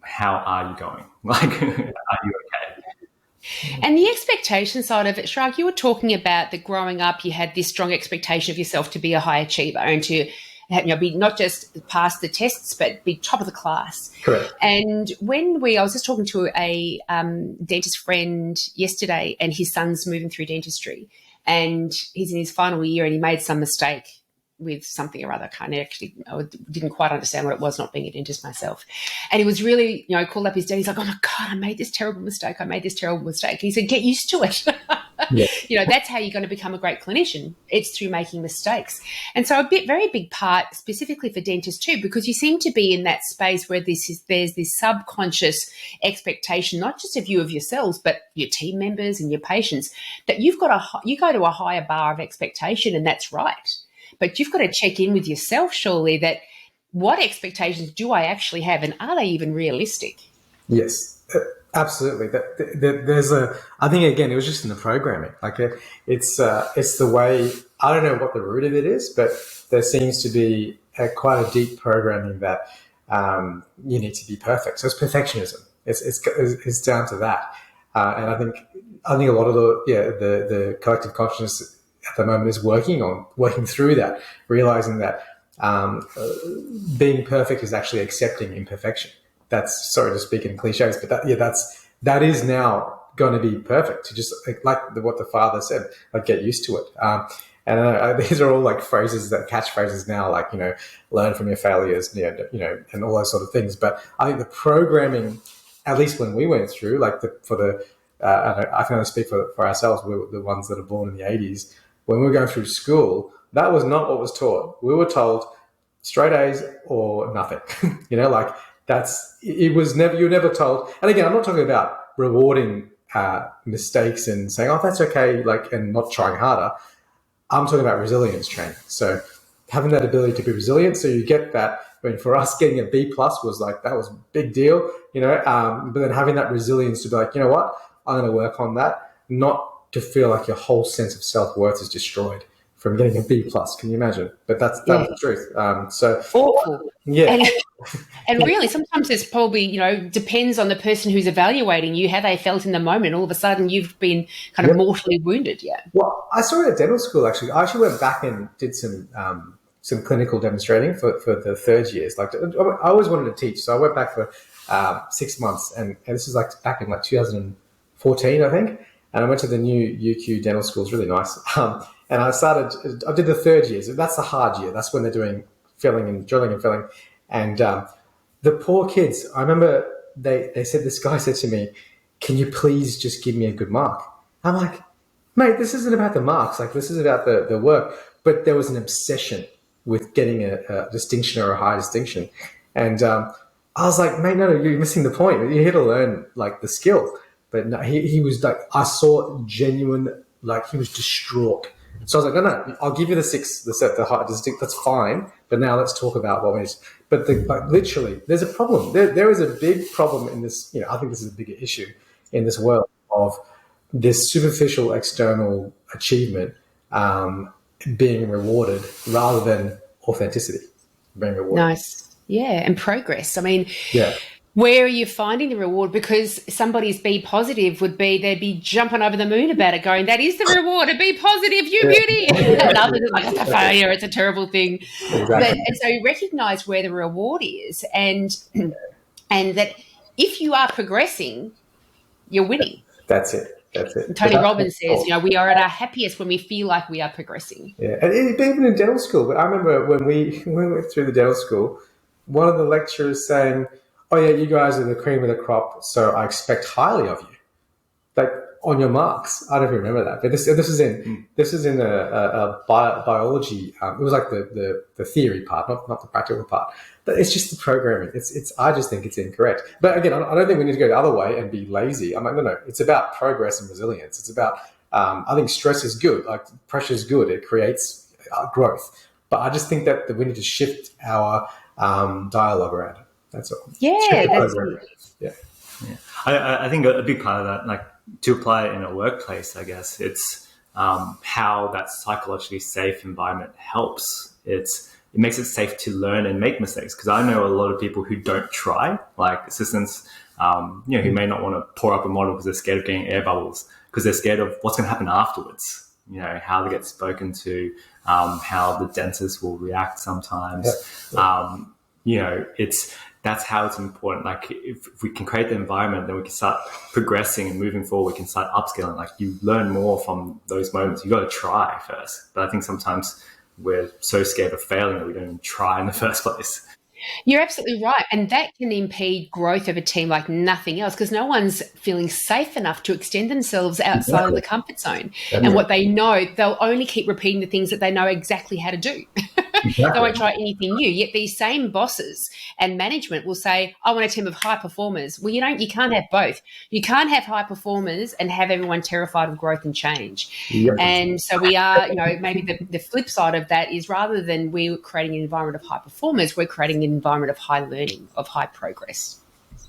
how are you going? Like, are you okay? And the expectation side of it, Chiraag, you were talking about that growing up, you had this strong expectation of yourself to be a high achiever and to be not just pass the tests, but be top of the class. Correct. And I was just talking to a dentist friend yesterday, and his son's moving through dentistry, and he's in his final year, and he made some mistake with something or other. I didn't quite understand what it was, not being a dentist myself. And he was really, called up his dad. He's like, oh my God, I made this terrible mistake. And he said, get used to it. Yeah. That's how you're going to become a great clinician. It's through making mistakes. And so very big part specifically for dentists too, because you seem to be in that space where there's this subconscious expectation, not just of you of yourselves, but your team members and your patients, that you go to a higher bar of expectation, and that's right. but you've got to check in with yourself, surely, that what expectations do I actually have, and are they even realistic? Yes, absolutely. There's I think, again, it was just in the programming. Like it's the way, I don't know what the root of it is, but there seems to be quite a deep programming that you need to be perfect. So it's perfectionism. It's down to that. And I think a lot of the collective consciousness at the moment is working through that, realizing that being perfect is actually accepting imperfection. That's, sorry to speak in cliches, but that is now going to be perfect. To just what the father said, like, get used to it. And these are all like phrases, that catchphrases now, like, learn from your failures, and all those sort of things. But I think the programming, at least when we went through, like I can only speak for ourselves. We were the ones that are born in the 80s. When we were going through school, that was not what was taught. We were told straight A's or nothing. Like it was never, you were never told. And again, I'm not talking about rewarding mistakes and saying, oh, that's okay, like, and not trying harder. I'm talking about resilience training. So having that ability to be resilient, so you get that. I mean, for us, getting a B+ was like, that was a big deal, but then having that resilience to be like, you know what, I'm going to work on that, not to feel like your whole sense of self-worth is destroyed from getting a B+. Can you imagine? But that's the truth. So awful. Yeah. And really, sometimes it's probably, depends on the person who's evaluating you, how they felt in the moment. All of a sudden, you've been kind of mortally wounded. Yeah. Well, I saw it at dental school, actually. I actually went back and did some clinical demonstrating for the third years. Like, I always wanted to teach, so I went back for 6 months, and this was like back in like 2014, I think. And I went to the new UQ dental school. It's really nice. And I did the third year. So that's the hard year. That's when they're doing filling and drilling and filling. And the poor kids, I remember they said, this guy said to me, can you please just give me a good mark? I'm like, mate, this isn't about the marks. Like, this is about the work. But there was an obsession with getting a distinction or a high distinction. And I was like, mate, no, you're missing the point. You're here to learn, like, the skill. But no, he was like, I saw genuine, like, he was distraught. So I was like, no, I'll give you the high distinct. That's fine. But now let's talk about what we need. But literally, there's a problem. There is a big problem in this. I think this is a bigger issue in this world of this superficial external achievement being rewarded rather than authenticity being rewarded. Nice. Yeah. And progress. I mean, yeah. Where are you finding the reward? Because somebody's be positive would be, they'd be jumping over the moon about it, going, that is the reward, a be positive, you beauty. And others are like, it's a failure, it's a terrible thing. Exactly. And so you recognise where the reward is, and that if you are progressing, you're winning. That's it. Tony Robbins says, we are at our happiest when we feel like we are progressing. Yeah, and even in dental school, I remember when we went through the dental school, one of the lecturers saying, oh yeah, you guys are the cream of the crop, so I expect highly of you, like, on your marks. I don't even remember that, but this is in a biology. It was like the theory part, not the practical part. But it's just the programming. I just think it's incorrect. But again, I don't think we need to go the other way and be lazy. I'm like, no. It's about progress and resilience. It's about I think stress is good. Like, pressure is good. It creates growth. But I just think that we need to shift our dialogue around it. That's all. Yeah, that's yeah. I think a big part of that, like, to apply it in a workplace, I guess, it's how that psychologically safe environment helps. It makes it safe to learn and make mistakes. Because I know a lot of people who don't try, like assistants, who may not want to pour up a model because they're scared of getting air bubbles, because they're scared of what's going to happen afterwards. How they get spoken to, how the dentist will react sometimes. Yeah. That's how it's important. Like, if we can create the environment, then we can start progressing and moving forward. We can start upscaling. Like, you learn more from those moments. You got to try first. But I think sometimes we're so scared of failing that we don't even try in the first place. You're absolutely right. And that can impede growth of a team like nothing else, because no one's feeling safe enough to extend themselves outside of the comfort zone. And what they know, they'll only keep repeating the things that they know exactly how to do. They won't try anything new. Yet these same bosses and management will say, I want a team of high performers. Well, you can't have both. You can't have high performers and have everyone terrified of growth and change. Yep. And so we are, maybe the flip side of that is, rather than we're creating an environment of high performers, we're creating an environment of high learning, of high progress.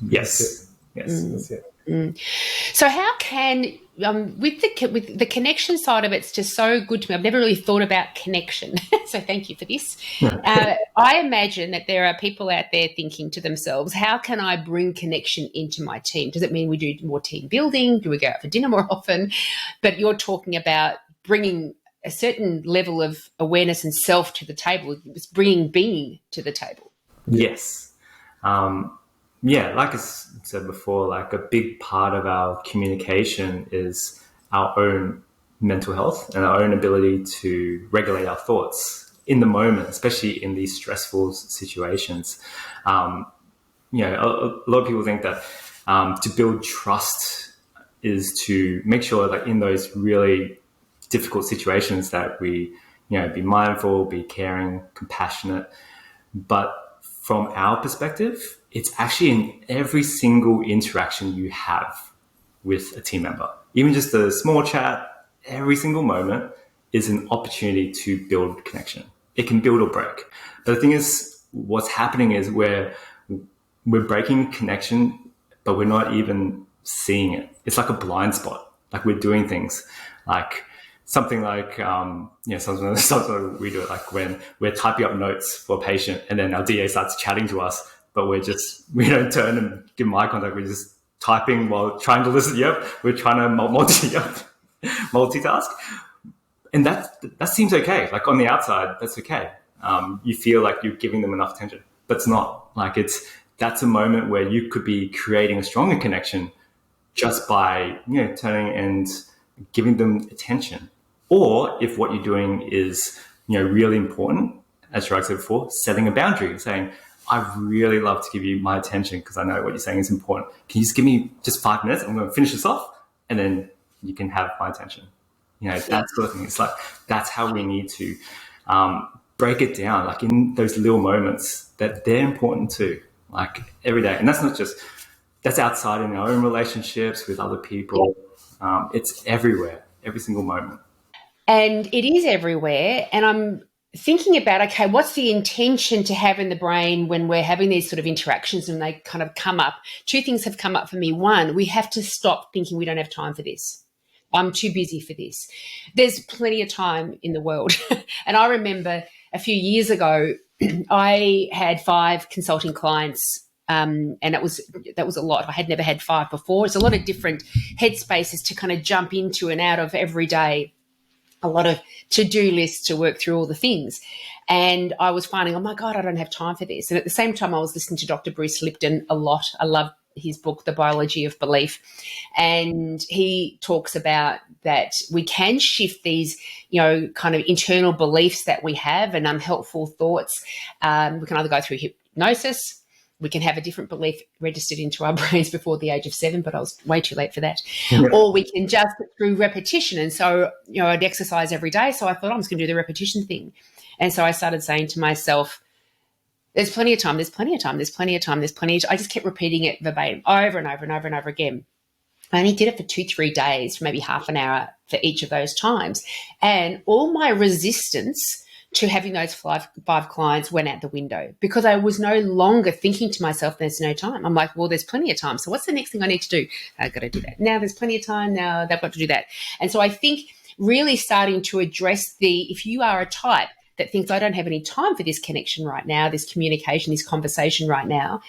Yes. That's it. So how can, with the connection side of it's just so good to me. I've never really thought about connection. So thank you for this. I imagine that there are people out there thinking to themselves, how can I bring connection into my team? Does it mean we do more team building? Do we go out for dinner more often? But you're talking about bringing a certain level of awareness and self to the table. It's bringing being to the table. Yes. Like I said before, like a big part of our communication is our own mental health and our own ability to regulate our thoughts in the moment, especially in these stressful situations. A lot of people think that to build trust is to make sure that in those really difficult situations that we, be mindful, be caring, compassionate. But from our perspective, it's actually in every single interaction you have with a team member. Even just a small chat, every single moment is an opportunity to build connection. It can build or break. But the thing is, what's happening is we're breaking connection, but we're not even seeing it. It's like a blind spot. Like we're doing things like something like, sometimes we do it like when we're typing up notes for a patient and then our DA starts chatting to us, but we don't turn and give them eye contact. We're just typing while trying to listen. Yep. We're trying to multitask. And that seems okay. Like on the outside, that's okay. You feel like you're giving them enough attention, but it's not. Like that's a moment where you could be creating a stronger connection just by, turning and giving them attention. Or if what you're doing is, really important, as Chiraag said before, setting a boundary, saying, I really love to give you my attention because I know what you're saying is important. Can you just give me just 5 minutes? I'm going to finish this off and then you can have my attention. That sort of thing. It's like, that's how we need to break it down, like in those little moments that they're important too, like every day. And that's not just, that's outside in our own relationships with other people. It's everywhere, every single moment. And it is everywhere. And I'm thinking about, okay, what's the intention to have in the brain when we're having these sort of interactions and they kind of come up? Two things have come up for me. One, we have to stop thinking we don't have time for this. I'm too busy for this. There's plenty of time in the world. And I remember a few years ago, I had 5 consulting clients, and that was a lot. I had never had 5 before. It's a lot of different headspaces to kind of jump into and out of every day. A lot of to-do lists to work through all the things. And I was finding, oh my God, I don't have time for this. And at the same time, I was listening to Dr. Bruce Lipton a lot. I love his book, The Biology of Belief. And he talks about that we can shift these, kind of internal beliefs that we have and unhelpful thoughts. We can either go through hypnosis. We can have a different belief registered into our brains before the age of 7, but I was way too late for that. Yeah. Or we can just through repetition. And so, I'd exercise every day. So I thought, I'm just going to do the repetition thing. And so I started saying to myself, there's plenty of time, there's plenty of time, there's plenty of time, there's plenty of time. I just kept repeating it verbatim over and over and over and over again. I only did it for 2-3 days, maybe half an hour for each of those times. And all my resistance to having those 5 clients went out the window because I was no longer thinking to myself, there's no time. I'm like, well, there's plenty of time. So what's the next thing I need to do? I've got to do that. Now there's plenty of time. Now they've got to do that. And so I think really starting to address if you are a type that thinks I don't have any time for this connection right now, this communication, this conversation right now,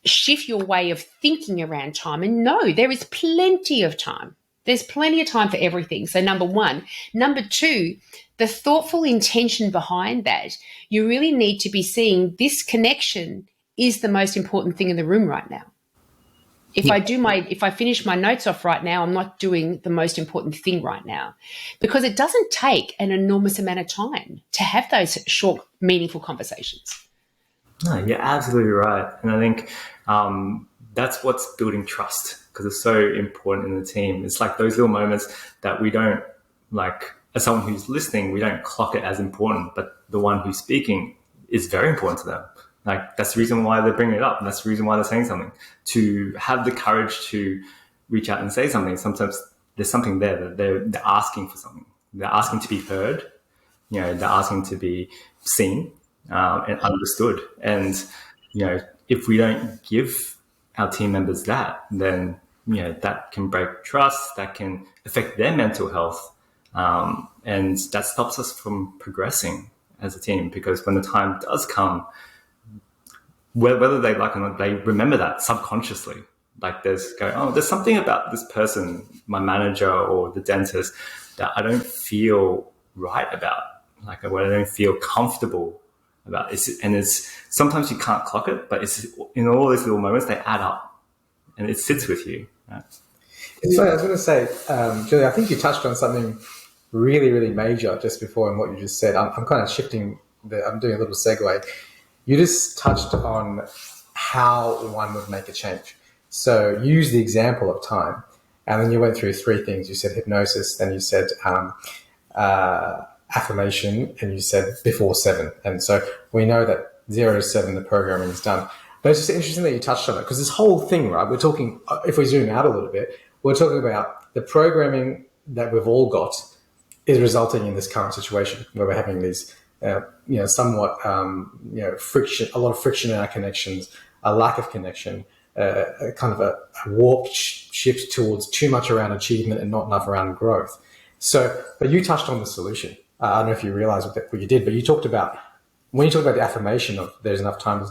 shift your way of thinking around time and know there is plenty of time. There's plenty of time for everything. So number one. Number two, the thoughtful intention behind that, you really need to be seeing this connection is the most important thing in the room right now. If I finish my notes off right now, I'm not doing the most important thing right now because it doesn't take an enormous amount of time to have those short, meaningful conversations. No, you're absolutely right. And I think that's what's building trust because it's so important in the team. It's like those little moments that we don't as someone who's listening, we don't clock it as important, but the one who's speaking is very important to them. Like, that's the reason why they're bringing it up. And that's the reason why they're saying something. To have the courage to reach out and say something, sometimes there's something there that they're asking for something. They're asking to be heard. They're asking to be seen and understood. And, if we don't give our team members that, then, that can break trust, that can affect their mental health. And that stops us from progressing as a team, because when the time does come, whether they like it or not, they remember that subconsciously. Like, there's something about this person, my manager or the dentist, that I don't feel right about. Like, I don't feel comfortable about it. And it's sometimes you can't clock it, but it's in all these little moments, they add up and it sits with you. Right? So I was going to say, Julie, I think you touched on something really, really major just before in what you just said. I'm kind of shifting, I'm doing a little segue. You just touched on how one would make a change. So use the example of time. And then you went through three things. You said hypnosis, then you said affirmation, and you said before 7. And so we know that 0 to 7, the programming is done. But it's just interesting that you touched on it, because this whole thing, right, we're talking, if we zoom out a little bit, we're talking about the programming that we've all got is resulting in this current situation where we're having these, somewhat, friction, a lot of friction in our connections, a lack of connection, a kind of a warped shift towards too much around achievement and not enough around growth. So, but you touched on the solution. I don't know if you realize what you did, but you talked about, when you talk about the affirmation of there's enough time,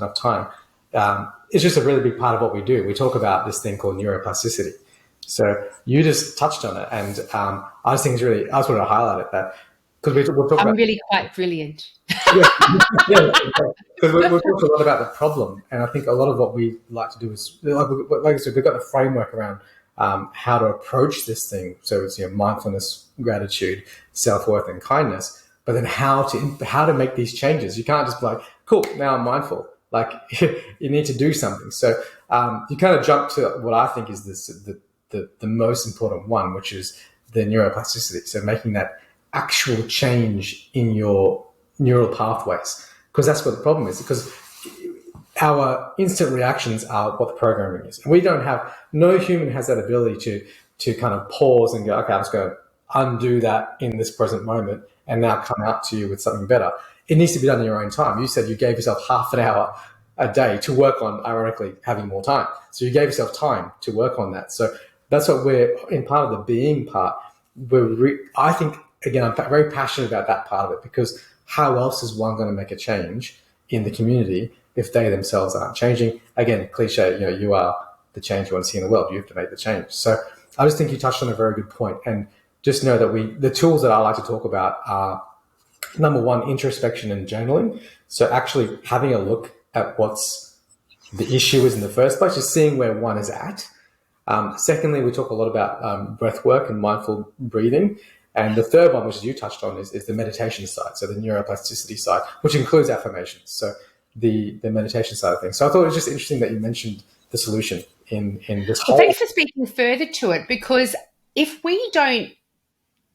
it's just a really big part of what we do. We talk about this thing called neuroplasticity. So you just touched on it, and I just think it's really, I just wanted to highlight it, that because we'll talk I'm about, really quite brilliant. because we've talked a lot about the problem, and I think a lot of what we like to do is, like I said, we've got the framework around how to approach this thing. So it's mindfulness, gratitude, self-worth, and kindness. But then how to make these changes. You can't just be like, cool, now I'm mindful. Like, you need to do something. So you kind of jump to what I think is the most important one, which is the neuroplasticity. So making that actual change in your neural pathways, because that's what the problem is. Because our instant reactions are what the programming is. And no human has that ability to kind of pause and go, okay, I'm just going to undo that in this present moment and now come out to you with something better. It needs to be done in your own time. You said you gave yourself half an hour a day to work on, ironically, having more time. So you gave yourself time to work on that. So that's what we're, in part of the being part, I think, again, I'm very passionate about that part of it, because how else is one going to make a change in the community if they themselves aren't changing? Again, cliche, you are the change you want to see in the world. You have to make the change. So I just think you touched on a very good point. And just know that the tools that I like to talk about are, number one, introspection and journaling. So actually having a look at what's the issue is in the first place, just seeing where one is at. Secondly, we talk a lot about breath work and mindful breathing. And the third one, which you touched on, is the meditation side, so the neuroplasticity side, which includes affirmations. So the meditation side of things. So I thought it was just interesting that you mentioned the solution in this whole... Well, thanks for speaking further to it, because if we don't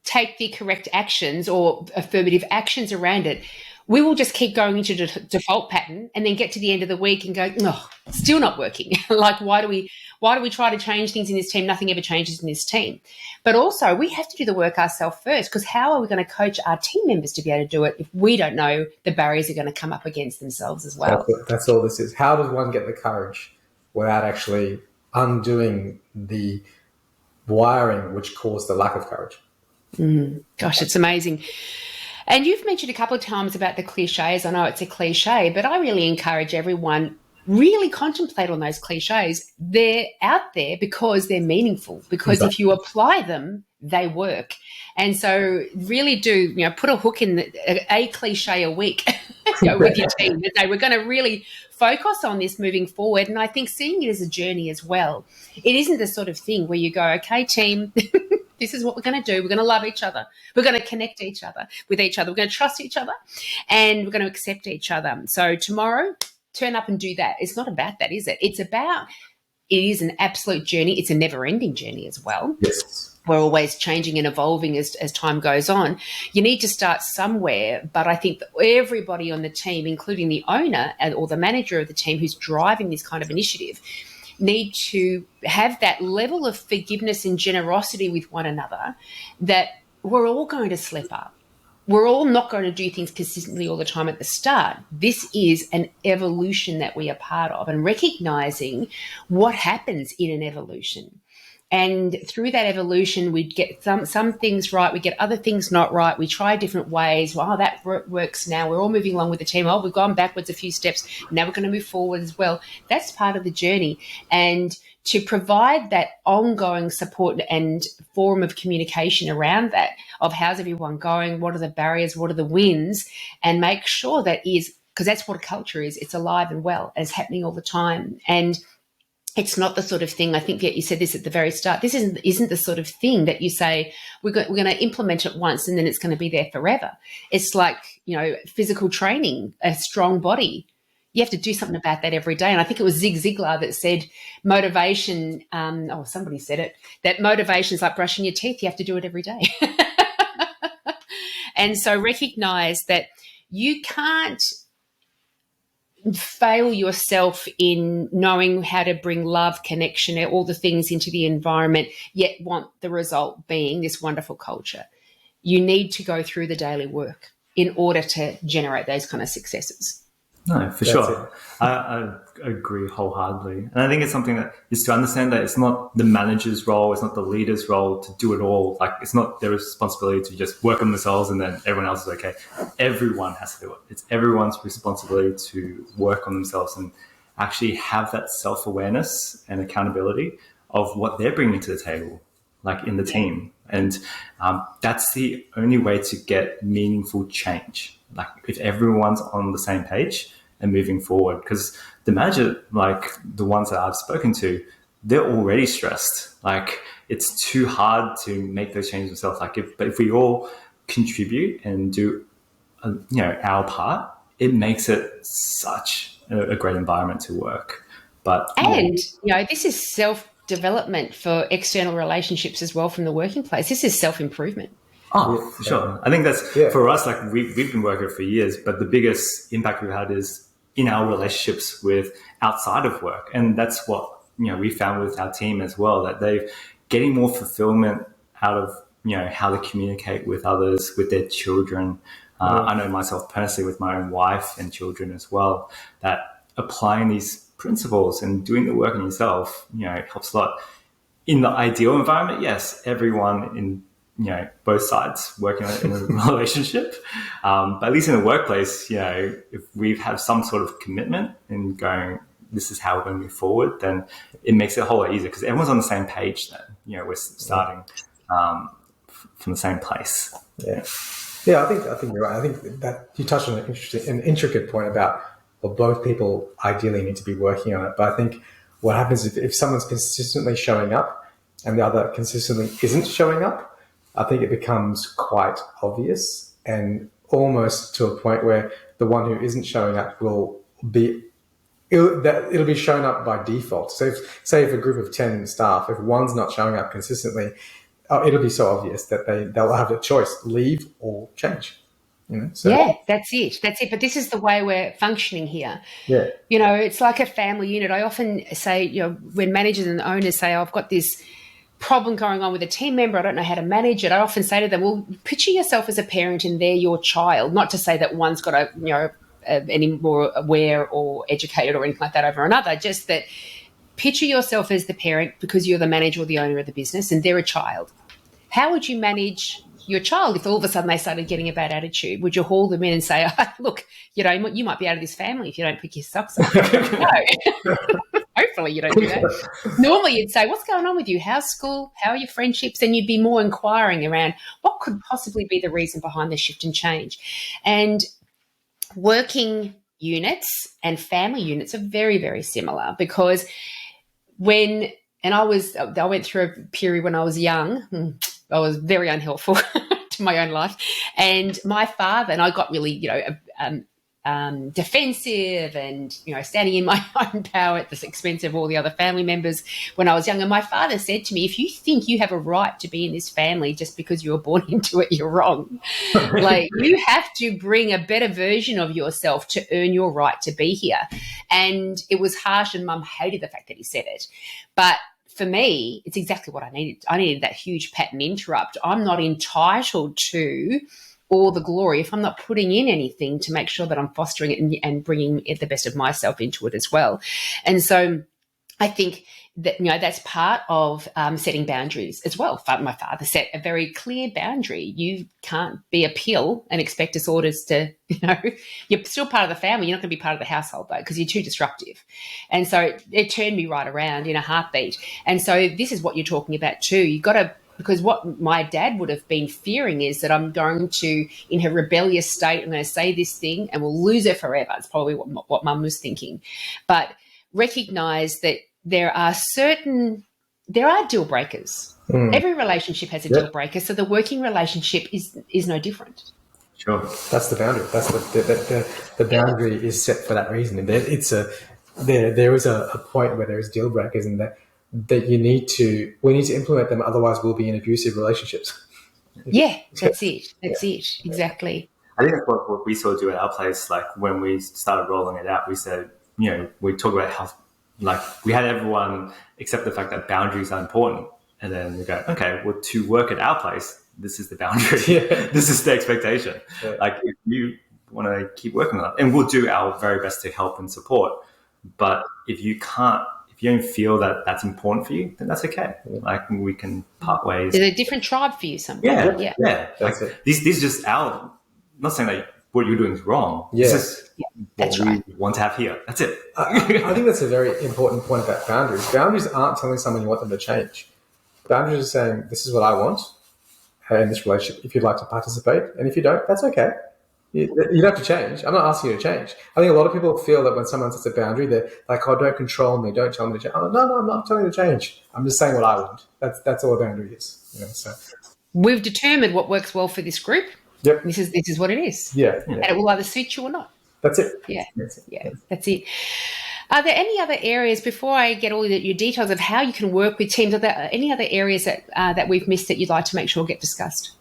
take the correct actions or affirmative actions around it, we will just keep going into the default pattern and then get to the end of the week and go, oh, still not working. Like, why do we try to change things in this team? Nothing ever changes in this team. But also, we have to do the work ourselves first, because how are we going to coach our team members to be able to do it if we don't know the barriers are going to come up against themselves as well? That's all this is. How does one get the courage without actually undoing the wiring which caused the lack of courage? Gosh, it's amazing. And you've mentioned a couple of times about the cliches. I know it's a cliche, but I really encourage everyone, really contemplate on those cliches. They're out there because they're meaningful, because if you apply them, they work. And so really do, put a hook in a cliche a week with your team and say, we're going to really focus on this moving forward. And I think seeing it as a journey as well. It isn't the sort of thing where you go, okay, team, this is what we're going to do. We're going to love each other. We're going to connect with each other. We're going to trust each other, and we're going to accept each other. So tomorrow, turn up and do that. It's not about that, is it? It is an absolute journey. It's a never-ending journey as well. Yes. we're always changing and evolving as time goes on. You need to start somewhere, but I think that everybody on the team, including the owner or the manager of the team who's driving this kind of initiative, need to have that level of forgiveness and generosity with one another, that we're all going to slip up. We're all not going to do things consistently all the time at the start. This is an evolution that we are part of, and recognizing what happens in an evolution. And through that evolution, we'd get some things right, we get other things not right. We try different ways. Well, that works now. We're all moving along with the team. Oh, we've gone backwards a few steps. Now we're going to move forward as well. That's part of the journey. And to provide that ongoing support and forum of communication around that, of how's everyone going, what are the barriers, what are the wins, and make sure that is, because that's what a culture is. It's alive and well, and it's happening all the time. And it's not the sort of thing, I think that you said this at the very start, this isn't the sort of thing that you say, we're going to implement it once and then it's going to be there forever. It's like, physical training, a strong body. You have to do something about that every day. And I think it was Zig Ziglar that said motivation, somebody said it, that motivation is like brushing your teeth. You have to do it every day. And so recognize that you can't fail yourself in knowing how to bring love, connection, all the things into the environment, yet want the result being this wonderful culture. You need to go through the daily work in order to generate those kind of successes. No, for sure. I agree wholeheartedly. And I think it's something that is to understand that it's not the manager's role, it's not the leader's role to do it all. Like, it's not their responsibility to just work on themselves and then everyone else is okay. Everyone has to do it. It's everyone's responsibility to work on themselves and actually have that self-awareness and accountability of what they're bringing to the table, like in the team. And that's the only way to get meaningful change. Like, if everyone's on the same page and moving forward, because the manager, like the ones that I've spoken to, they're already stressed. Like, it's too hard to make those changes themselves. Like, if we all contribute and do, our part, it makes it such a great environment to work. This is self-development for external relationships as well from the working place. This is self-improvement. Oh, for sure. I think that's for us, like we've been working for years, but the biggest impact we've had is in our relationships with outside of work. And that's what, we found with our team as well, that they're getting more fulfillment out of, how they communicate with others, with their children. I know myself personally with my own wife and children as well, that applying these principles and doing the work on yourself, helps a lot. In the ideal environment, yes, everyone in both sides working in a relationship. But at least in the workplace, if we have some sort of commitment in going, this is how we're going to move forward, then it makes it a whole lot easier because everyone's on the same page then. We're starting from the same place. Yeah, I think you're right. I think that you touched on an intricate point about, well, both people ideally need to be working on it. But I think what happens if someone's consistently showing up and the other consistently isn't showing up, I think it becomes quite obvious and almost to a point where the one who isn't showing up will be, it'll be shown up by default. So if a group of 10 staff, if one's not showing up consistently, it'll be so obvious that they'll have a choice, leave or change. That's it. But this is the way we're functioning here. Yeah. It's like a family unit. I often say, when managers and owners say, I've got this problem going on with a team member, I don't know how to manage it, I often say to them, well, picture yourself as a parent and they're your child. Not to say that one's got to, any more aware or educated or anything like that over another, just that picture yourself as the parent because you're the manager or the owner of the business and they're a child. How would you manage your child if all of a sudden they started getting a bad attitude? Would you haul them in and say, look, you might be out of this family if you don't pick your socks up? No. Hopefully you don't do that. Normally you'd say, what's going on with you? How's school? How are your friendships? And you'd be more inquiring around what could possibly be the reason behind the shift and change. And working units and family units are very, very similar because I went through a period when I was young, I was very unhelpful to my own life. And my father, and I got really, defensive and, standing in my own power at the expense of all the other family members when I was young. And my father said to me, if you think you have a right to be in this family just because you were born into it, you're wrong. Like, you have to bring a better version of yourself to earn your right to be here. And it was harsh, and Mum hated the fact that he said it. But for me, it's exactly what I needed. I needed that huge pat and interrupt. I'm not entitled to all the glory if I'm not putting in anything to make sure that I'm fostering it and bringing the best of myself into it as well. And so I think that, that's part of setting boundaries as well. My father set a very clear boundary. You can't be a pill and expect us orders to, you're still part of the family. You're not going to be part of the household, though, because you're too disruptive. And so it turned me right around in a heartbeat. And so this is what you're talking about too. You've got to, because what my dad would have been fearing is that I'm going to, in her rebellious state, I'm going to say this thing and we'll lose her forever. It's probably what Mum was thinking. But recognise that there are deal breakers. Every relationship has a deal breaker, so the working relationship is no different. Sure, that's the boundary. That's the boundary is set for that reason. And there is a point where there is deal breakers, and that we need to implement them. Otherwise, we'll be in abusive relationships. Yeah, that's it. That's it. Exactly. I think that's what we sort of do at our place. Like when we started rolling it out, we said, we talk about how, like, we had everyone accept the fact that boundaries are important. And then we go, okay, well, to work at our place, this is the boundary. Yeah. This is the expectation. Yeah. Like, if you want to keep working on it, and we'll do our very best to help and support. But if you don't feel that that's important for you, then that's okay. Like, we can part ways. There's a different tribe for you somewhere. Yeah. That's it. These just not saying that what you're doing is wrong. Yes. What we want to have here. That's it. I think that's a very important point about boundaries. Boundaries aren't telling someone you want them to change. Boundaries are saying, this is what I want in this relationship, if you'd like to participate. And if you don't, that's okay. You don't have to change. I'm not asking you to change. I think a lot of people feel that when someone sets a boundary, they're like, oh, don't control me, don't tell me to change. Oh, no, I'm not telling you to change. I'm just saying what I want. That's all a boundary is. So we've determined what works well for this group. Yep. This is what it is. Yeah. And it will either suit you or not. That's it. Yeah. That's it. Are there any other areas, before I get all your details of how you can work with teams, are there any other areas that we've missed that you'd like to make sure get discussed?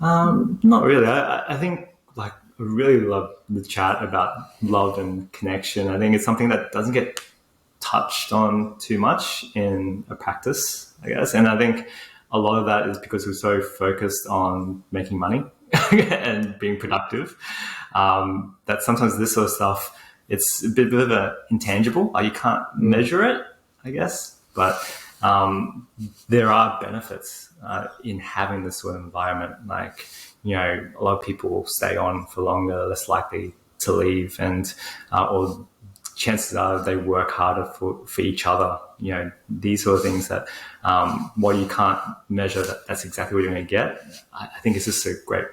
Not really. I think, like, I really love the chat about love and connection. I think it's something that doesn't get touched on too much in a practice, I guess. And I think a lot of that is because we're so focused on making money and being productive, that sometimes this sort of stuff, it's a bit of an intangible. Like, you can't measure it, I guess. But there are benefits in having this sort of environment. Like, a lot of people stay on for longer, less likely to leave, and or chances are they work harder for each other. These sort of things that, while you can't measure that's exactly what you're going to get, I think it's just a great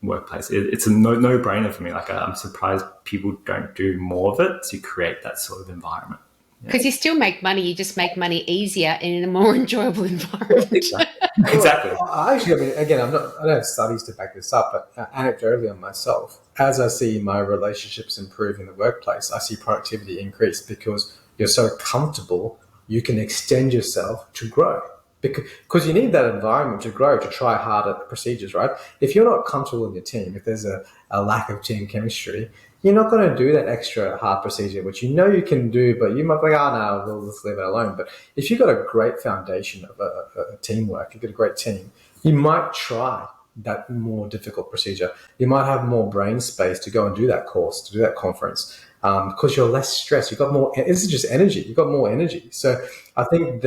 workplace. It's a no-brainer for me. Like, I'm surprised people don't do more of it to create that sort of environment. Because you still make money, you just make money easier and in a more enjoyable environment. Exactly. Actually, again, I don't have studies to back this up, but anecdotally on myself, as I see my relationships improve in the workplace, I see productivity increase because you're so comfortable, you can extend yourself to grow. Because you need that environment to grow, to try harder procedures, right? If you're not comfortable in your team, if there's a lack of team chemistry, you're not going to do that extra hard procedure, which you can do, but you might be like, oh, no, we'll just leave it alone. But if you've got a great foundation of a teamwork, you've got a great team, you might try that more difficult procedure. You might have more brain space to go and do that course, to do that conference, because you're less stressed. You've got more, this is just energy. You've got more energy. So I think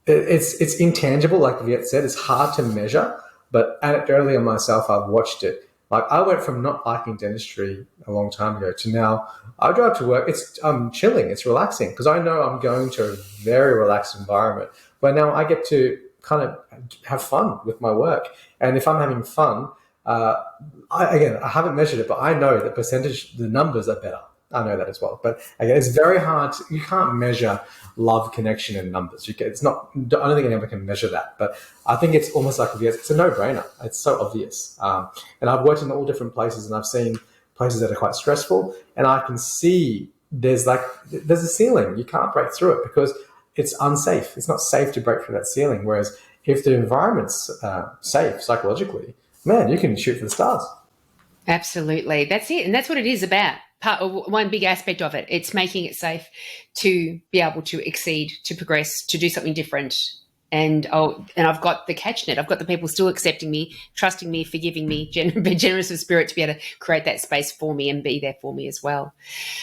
it's intangible, like Viet said. It's hard to measure, but anecdotally on myself, I've watched it. Like, I went from not liking dentistry a long time ago to now I drive to work. It's chilling. It's relaxing because I know I'm going to a very relaxed environment where now I get to kind of have fun with my work. And if I'm having fun, I haven't measured it, but I know the numbers are better. I know that as well. But again, it's very hard. You can't measure love, connection, and numbers. It's not. I don't think anyone can measure that. But I think it's almost like it's a no-brainer. It's so obvious. And I've worked in all different places, and I've seen places that are quite stressful, and I can see there's a ceiling. You can't break through it because it's unsafe. It's not safe to break through that ceiling. Whereas if the environment's safe psychologically, man, you can shoot for the stars. Absolutely. That's it. And that's what it is about. One big aspect of it. It's making it safe to be able to exceed, to progress, to do something different. And I've got the catch net. I've got the people still accepting me, trusting me, forgiving me, be generous of spirit to be able to create that space for me and be there for me as well.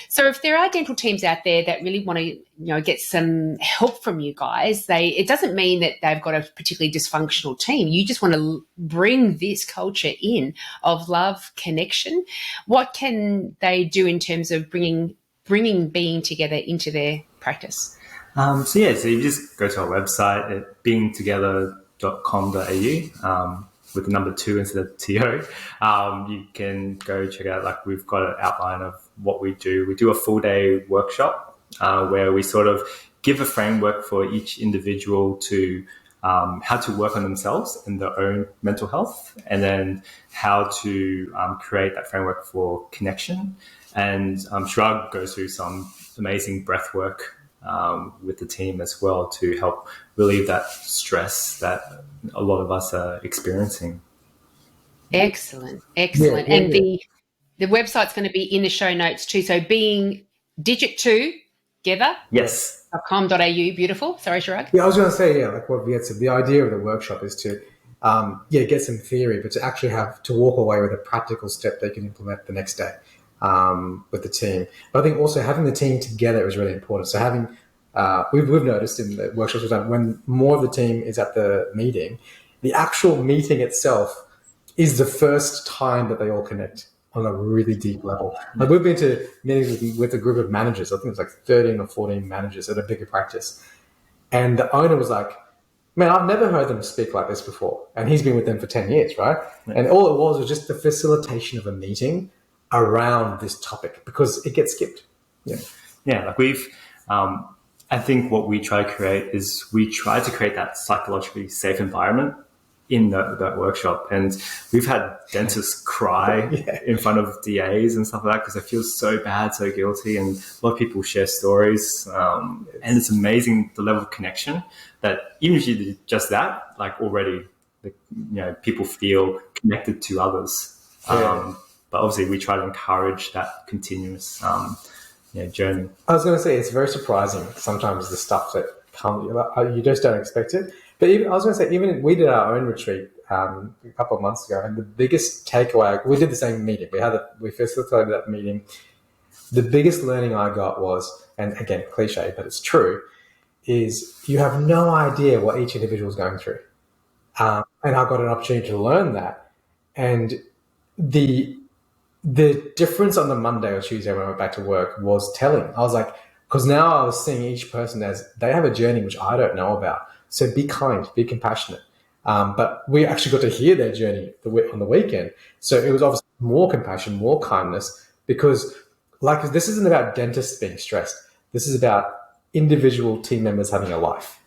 So if there are dental teams out there that really want to, get some help from you guys, it doesn't mean that they've got a particularly dysfunctional team. You just want to bring this culture in of love, connection. What can they do in terms of bringing being together into their practice? So you just go to our website at beingtogether.com.au with the number 2 instead of TO. You can go check out, we've got an outline of what we do. We do a full day workshop where we sort of give a framework for each individual to how to work on themselves and their own mental health, and then how to create that framework for connection. And Chiraag goes through some amazing breath work with the team as well to help relieve that stress that a lot of us are experiencing. Excellent. Yeah. And the website's going to be in the show notes too. So being digit 2 together. Yes. .com.au. Beautiful. Sorry, Chiraag. Yeah, I was going to say, like what Viet said, the idea of the workshop is to, get some theory, but to actually have to walk away with a practical step they can implement the next day with the team. But I think also having the team together is really important. So having, we've noticed in the workshops we've done, when more of the team is at the meeting, the actual meeting itself is the first time that they all connect on a really deep level. Like we've been to meetings with a group of managers. I think it's like 13 or 14 managers at a bigger practice. And the owner was like, man, I've never heard them speak like this before. And he's been with them for 10 years, right? Yeah. And all it was just the facilitation of a meeting around this topic because it gets skipped. Yeah, we've, I think what we try to create is we try to create that psychologically safe environment in that workshop. And we've had dentists cry in front of DAs and stuff like that because they feel so bad, so guilty. And a lot of people share stories. And it's amazing the level of connection that even if you did just that, already, people feel connected to others. But obviously we try to encourage that continuous journey. I was going to say, it's very surprising sometimes the stuff that comes, you just don't expect it. But I was going to say, even we did our own retreat a couple of months ago, and the biggest takeaway, we did the same meeting. We facilitated that meeting. The biggest learning I got was, and again, cliche, but it's true, is you have no idea what each individual is going through. And I got an opportunity to learn that. And the difference on the Monday or Tuesday when I went back to work was telling. I was like, because now I was seeing each person as they have a journey which I don't know about. So be kind, be compassionate. But we actually got to hear their journey on the weekend. So it was obviously more compassion, more kindness, because this isn't about dentists being stressed. This is about individual team members having a life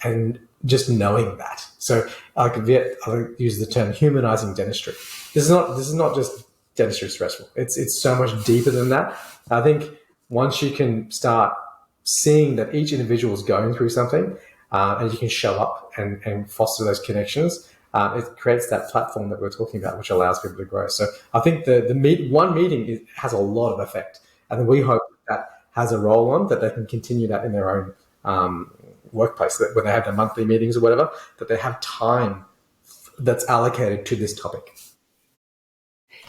and just knowing that. So I use the term humanizing dentistry. This is not just dentistry stressful. It's so much deeper than that. I think once you can start seeing that each individual is going through something, and you can show up and foster those connections, it creates that platform that we're talking about, which allows people to grow. So I think one meeting has a lot of effect, and we hope that has a role on that they can continue that in their own workplace, that when they have their monthly meetings or whatever, that they have time that's allocated to this topic.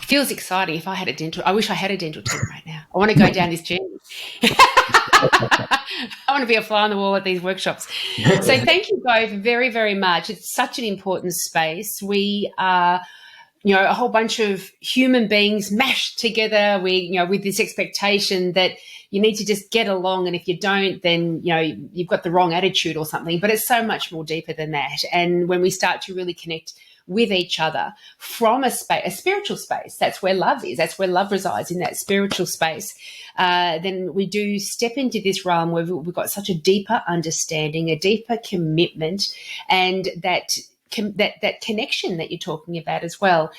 Feels exciting. If I had a dental, I wish I had a dental team right now. I want to go down this journey. I want to be a fly on the wall at these workshops. So thank you both very, very much. It's such an important space. We are, a whole bunch of human beings mashed together. We, with this expectation that you need to just get along. And if you don't, then, you've got the wrong attitude or something. But it's so much more deeper than that. And when we start to really connect with each other from a spiritual space, that's where love is. That's where love resides, in that spiritual space. Then we do step into this realm where we've got such a deeper understanding, a deeper commitment, and that that connection that you're talking about as well.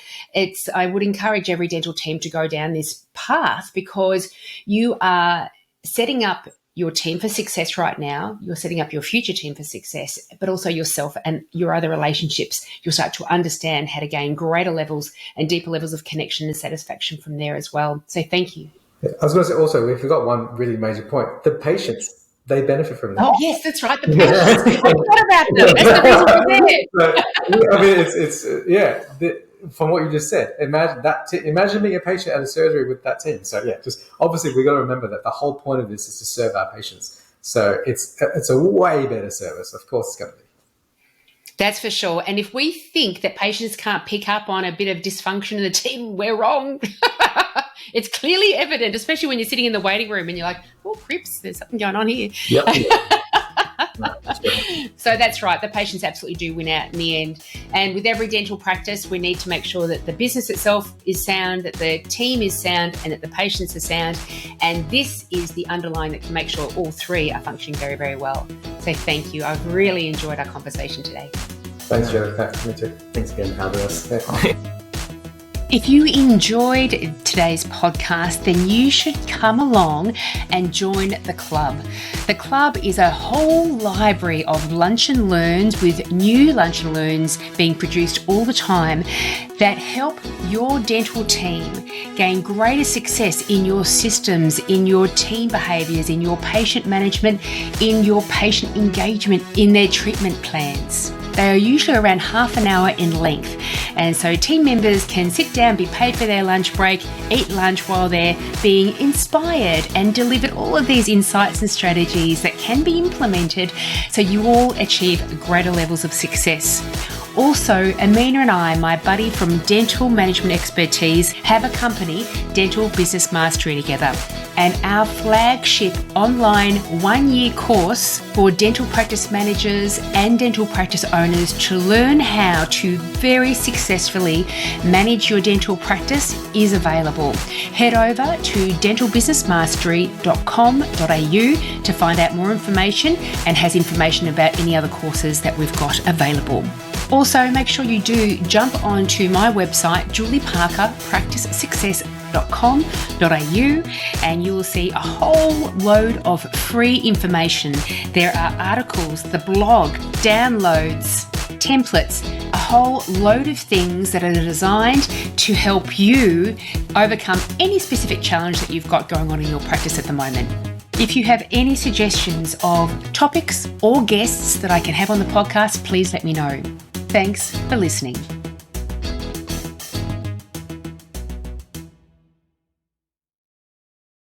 I would encourage every dental team to go down this path, because you are setting up your team for success right now. You're setting up your future team for success, but also yourself and your other relationships. You'll start to understand how to gain greater levels and deeper levels of connection and satisfaction from there as well. So thank you. I was going to say also, we forgot one really major point. The patients, they benefit from that. Oh, yes, that's right. The patients. I forgot about them. That's the reason we're there. I mean, from what you just said, imagine being a patient at a surgery with that team. So just obviously we've got to remember that the whole point of this is to serve our patients. So it's a way better service. Of course, it's going to be. That's for sure. And if we think that patients can't pick up on a bit of dysfunction in the team, we're wrong. It's clearly evident, especially when you're sitting in the waiting room and you're like, oh, crips, there's something going on here. Yep. So that's right. The patients absolutely do win out in the end. And with every dental practice, we need to make sure that the business itself is sound, that the team is sound, and that the patients are sound. And this is the underlying that can make sure all three are functioning very, very well. So thank you. I've really enjoyed our conversation today. Thanks, Joe. Thanks, me too. Thanks again for having us. If you enjoyed today's podcast, then you should come along and join the club. The club is a whole library of lunch and learns, with new lunch and learns being produced all the time, that help your dental team gain greater success in your systems, in your team behaviours, in your patient management, in your patient engagement, in their treatment plans. They are usually around half an hour in length, and so team members can sit down, be paid for their lunch break, eat lunch while they're being inspired, and delivered all of these insights and strategies that can be implemented so you all achieve greater levels of success. Also, Amina and I, my buddy from Dental Management Expertise, have a company, Dental Business Mastery, together. And our flagship online 1-year course for dental practice managers and dental practice owners to learn how to very successfully manage your dental practice is available. Head over to dentalbusinessmastery.com.au to find out more information, and has information about any other courses that we've got available. Also, make sure you do jump onto my website, julieparkerpracticesuccess.com.au, and you will see a whole load of free information. There are articles, the blog, downloads, templates, a whole load of things that are designed to help you overcome any specific challenge that you've got going on in your practice at the moment. If you have any suggestions of topics or guests that I can have on the podcast, please let me know. Thanks for listening.